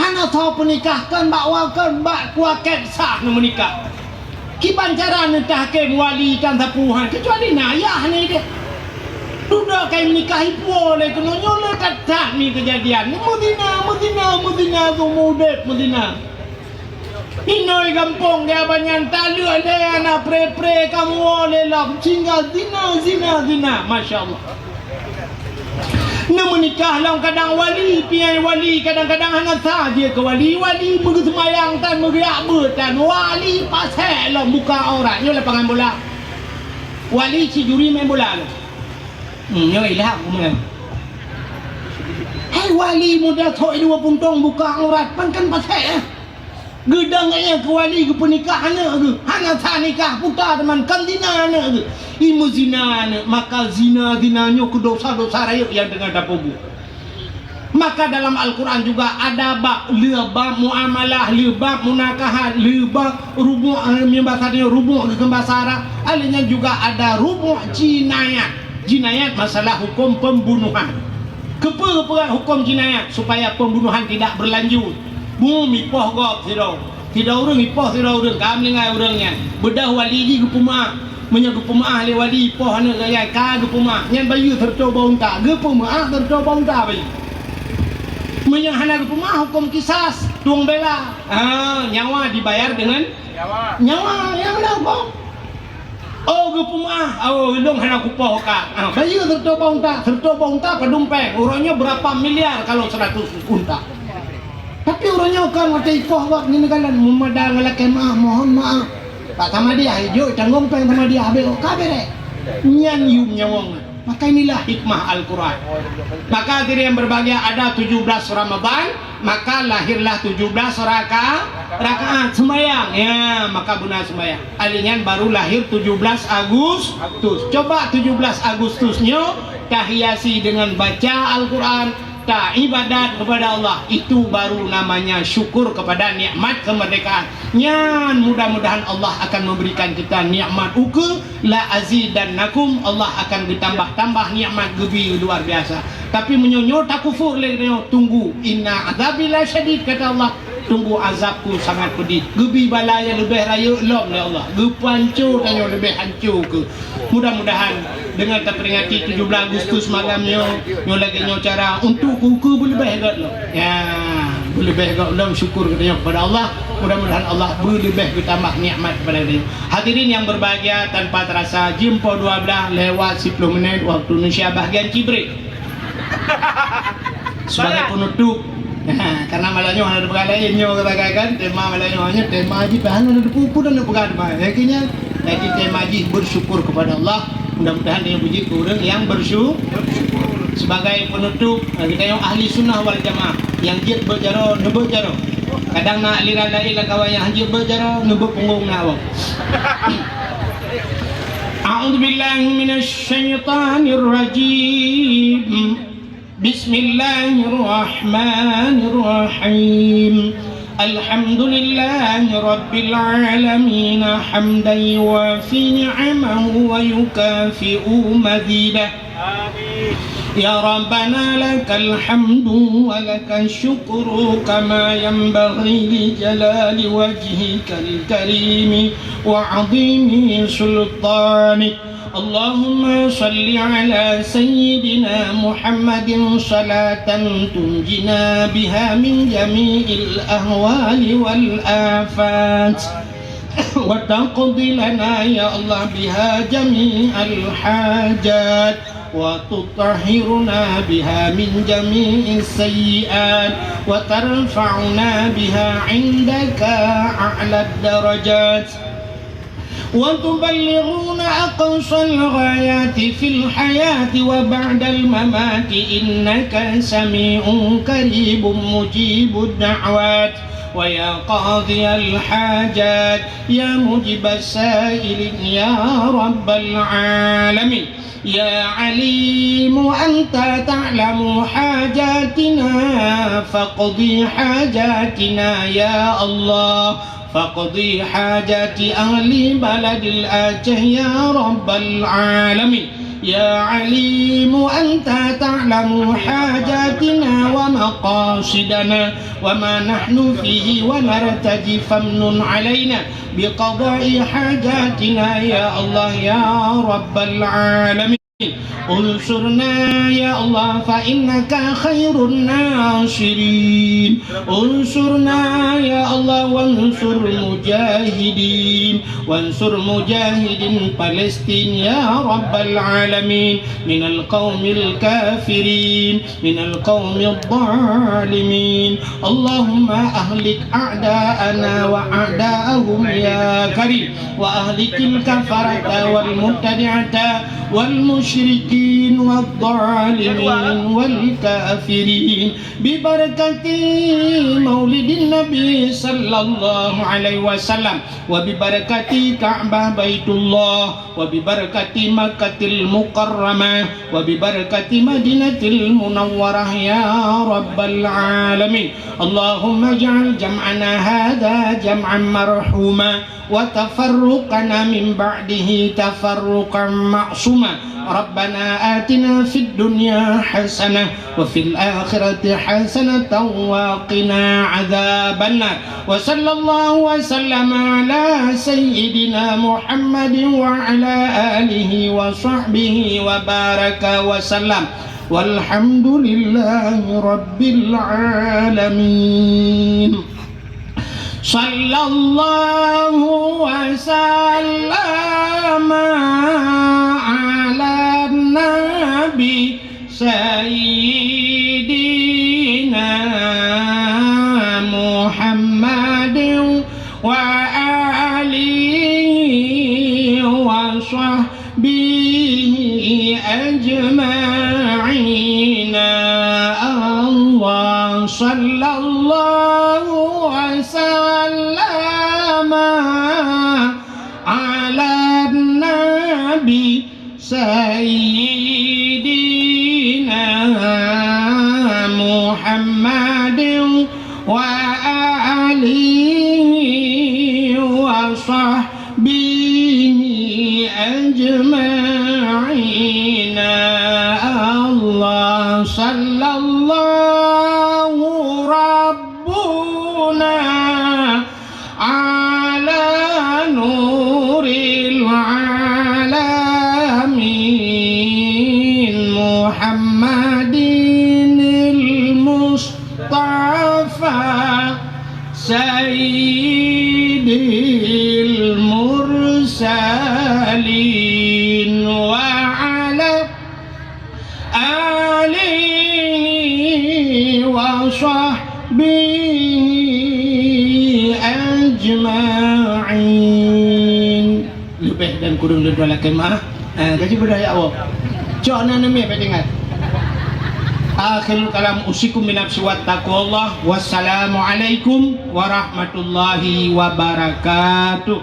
hana tahu penikahkan bakwakan bak kuaket sah ni menikah kiban cara nitahkan wali dan tapuhan kecuali nayah ni dia duduk kai menikahi boleh kena nyola kata ni kejadian ni Medina tu mudet Medina. Inoi kampung dia banyak talu ada anak pre kamu oleh lah tinggal zina Masya Allah. Nak menikah lah kadang wali piai wali kadang-kadang hanya sah dia ke wali begitu semayang tan meriak bertan wali pasal lah buka orang nyo lapangan bola wali cijuri main bola lah nyo ilah aku main hai wali muda thoi 2 puntong buka aurat pan kan pasal gedangnya ke wali ke pernikahan ke hanya sah nikah putar teman kan zina ke imu zina maka zina-zinanya ke dosa-dosa raya yang dengan dapobu. Maka dalam Al-Quran juga ada bab lebab muamalah, lebab munakahat, lebab rubu' bahasanya rubu' ke bahasa Arab. Alihnya juga ada rubu' jinayat masalah hukum pembunuhan. Keperluan hukum jinayat supaya pembunuhan tidak berlanjut. Bumi poh gop tidak orang ipoh tidak orang kami lengai orangnya bedah wali di gupuma menyagu pemaah le wali poh ne gaya ka gupuma nyan bayu tercoba unta gupuma tercoba unta bayu menyahana gupuma hukum kisas tuang bela nyawa dibayar dengan nyawa yang mana kok gupuma dong hana kupoh ka bayu tercoba unta pedumpeng orangnya berapa miliar kalau 100 unta. Tapi orangnya kan mata ipoh buat ni kalian memadang lelaki mohon maaf Pak sama dia hijau tanggung peng sama dia habis kabeh nyan yum nyawang. Maka inilah hikmah Al-Quran. Maka diri yang berbahagia ada 17 Ramadan maka lahirlah 17 rakaat semayang ya maka guna semayang alihnya baru lahir 17 Agustus. Coba 17 Agustusnya tahiasi dengan baca Al-Quran ibadat kepada Allah itu baru namanya syukur kepada nikmat kemerdekaan. Nyan mudah-mudahan Allah akan memberikan kita nikmat uke la azidannakum Allah akan ditambah-tambah nikmat gebi luar biasa. Tapi menyonyo tak kufur lagi tunggu inna azabila syadid kata Allah tunggu azabku sangat pedih. Gebi balaya lebih raya lom ya Allah. Gepancur tanya lebih hancur ke. Mudah-mudahan dengan terperingati 17 Agustus malamnya nyo lagi nyo cara untuk buku boleh hebat lo. Ya, boleh hebat lo syukur kepada Allah. Mudah-mudahan Allah boleh bertambah nikmat kepada dia. Hadirin yang berbahagia tanpa terasa jumpa 12 lewat 10 menit waktu Indonesia bahagian Cibrik. Sebagai penutup karena malahnya ada pergalaannya katakan tema malahnya hanya tema haji bahan ada pupu dan pergalaman akhirnya lagi tema haji bersyukur kepada Allah. Mudah-mudahan dia puji kurang yang bersyukur. Sebagai penutup kita yang ahli sunnah wal jamaah yang jid berjaro nebut jaro kadang nak liran lain kawan yang jid berjaro nebut punggung nak awak. A'udzubillahi minasyaitonir rajim. Bismillahirrahmanirrahim. Alhamdulillahi rabbil alamin hamdan yuwafi ni'amahu wa yukafi'u mazidah. يا ربنا لك الحمد ولك الشكر كما ينبغي لجلال وجهك الكريم وعظيم سلطانك اللهم صل على سيدنا محمد صلاة تنجنا بها من جميع الأهوال والآفات وتقضي لنا يا الله بها جميع الحاجات وتطهرنا بها من جميع السيئات وترفعنا بها عندك أعلى الدرجات وتبلغون أقصى الغايات في الحياة وبعد الممات إنك سميع قريب مجيب الدعوات ويا قاضي الحاجات يا مجيب السائلين يا رب العالمين يا عليم أنت تعلم حاجاتنا فاقضي حاجاتنا يا الله فاقضي حاجات أهل بلد الآجه يا رب العالمين يا عليم أنت تعلم حاجاتنا ومقاصدنا وما نحن فيه ونرتجي فامنن علينا بقضاء حاجاتنا يا الله يا رب العالمين انصرنا يا الله فإنك خير الناصرين انصرنا يا الله وانصر المجاهدين وانصر مجاهدين فلسطين يا رب العالمين من القوم الكافرين من القوم الظالمين اللهم أهلك أعداءنا وأعداءهم يا كريم وأهلك الكفرة والمبتدعة والمشركين والظالمين والكافرين ببركة مولد النبي صلى الله عليه وسلم وببركة كعبة بيت الله وببركة مكة المكرمة وببركة مدينة المنورة يا رب العالمين اللهم اجعل جمعنا هذا جمعا مرحوما وتفرقنا من بعده تفرقا معصوما ربنا آتنا في الدنيا حسنة وفي الآخرة حسنة وقنا عذاب النار وصلى الله وسلم على سيدنا محمد وعلى آله وصحبه وبارك وسلم والحمد لله رب العالمين صلى الله وسلم على النبي سيدنا محمد وآله وصحبه أجمعين الله صلى الله وسلم على النبي سيدنا محمد وآله وصحبه أجمعين الله صلى الله ربنا على نور العالمين محمد المصطفى سيد المرسلين وعلى آله وصحبه أجمعين lebih dan kurang dua lagi mah gaji budaya Allah jangan nami pendengar akhir kalam usikum binafsi wa taqwallah wassalamualaikum warahmatullahi wabarakatuh.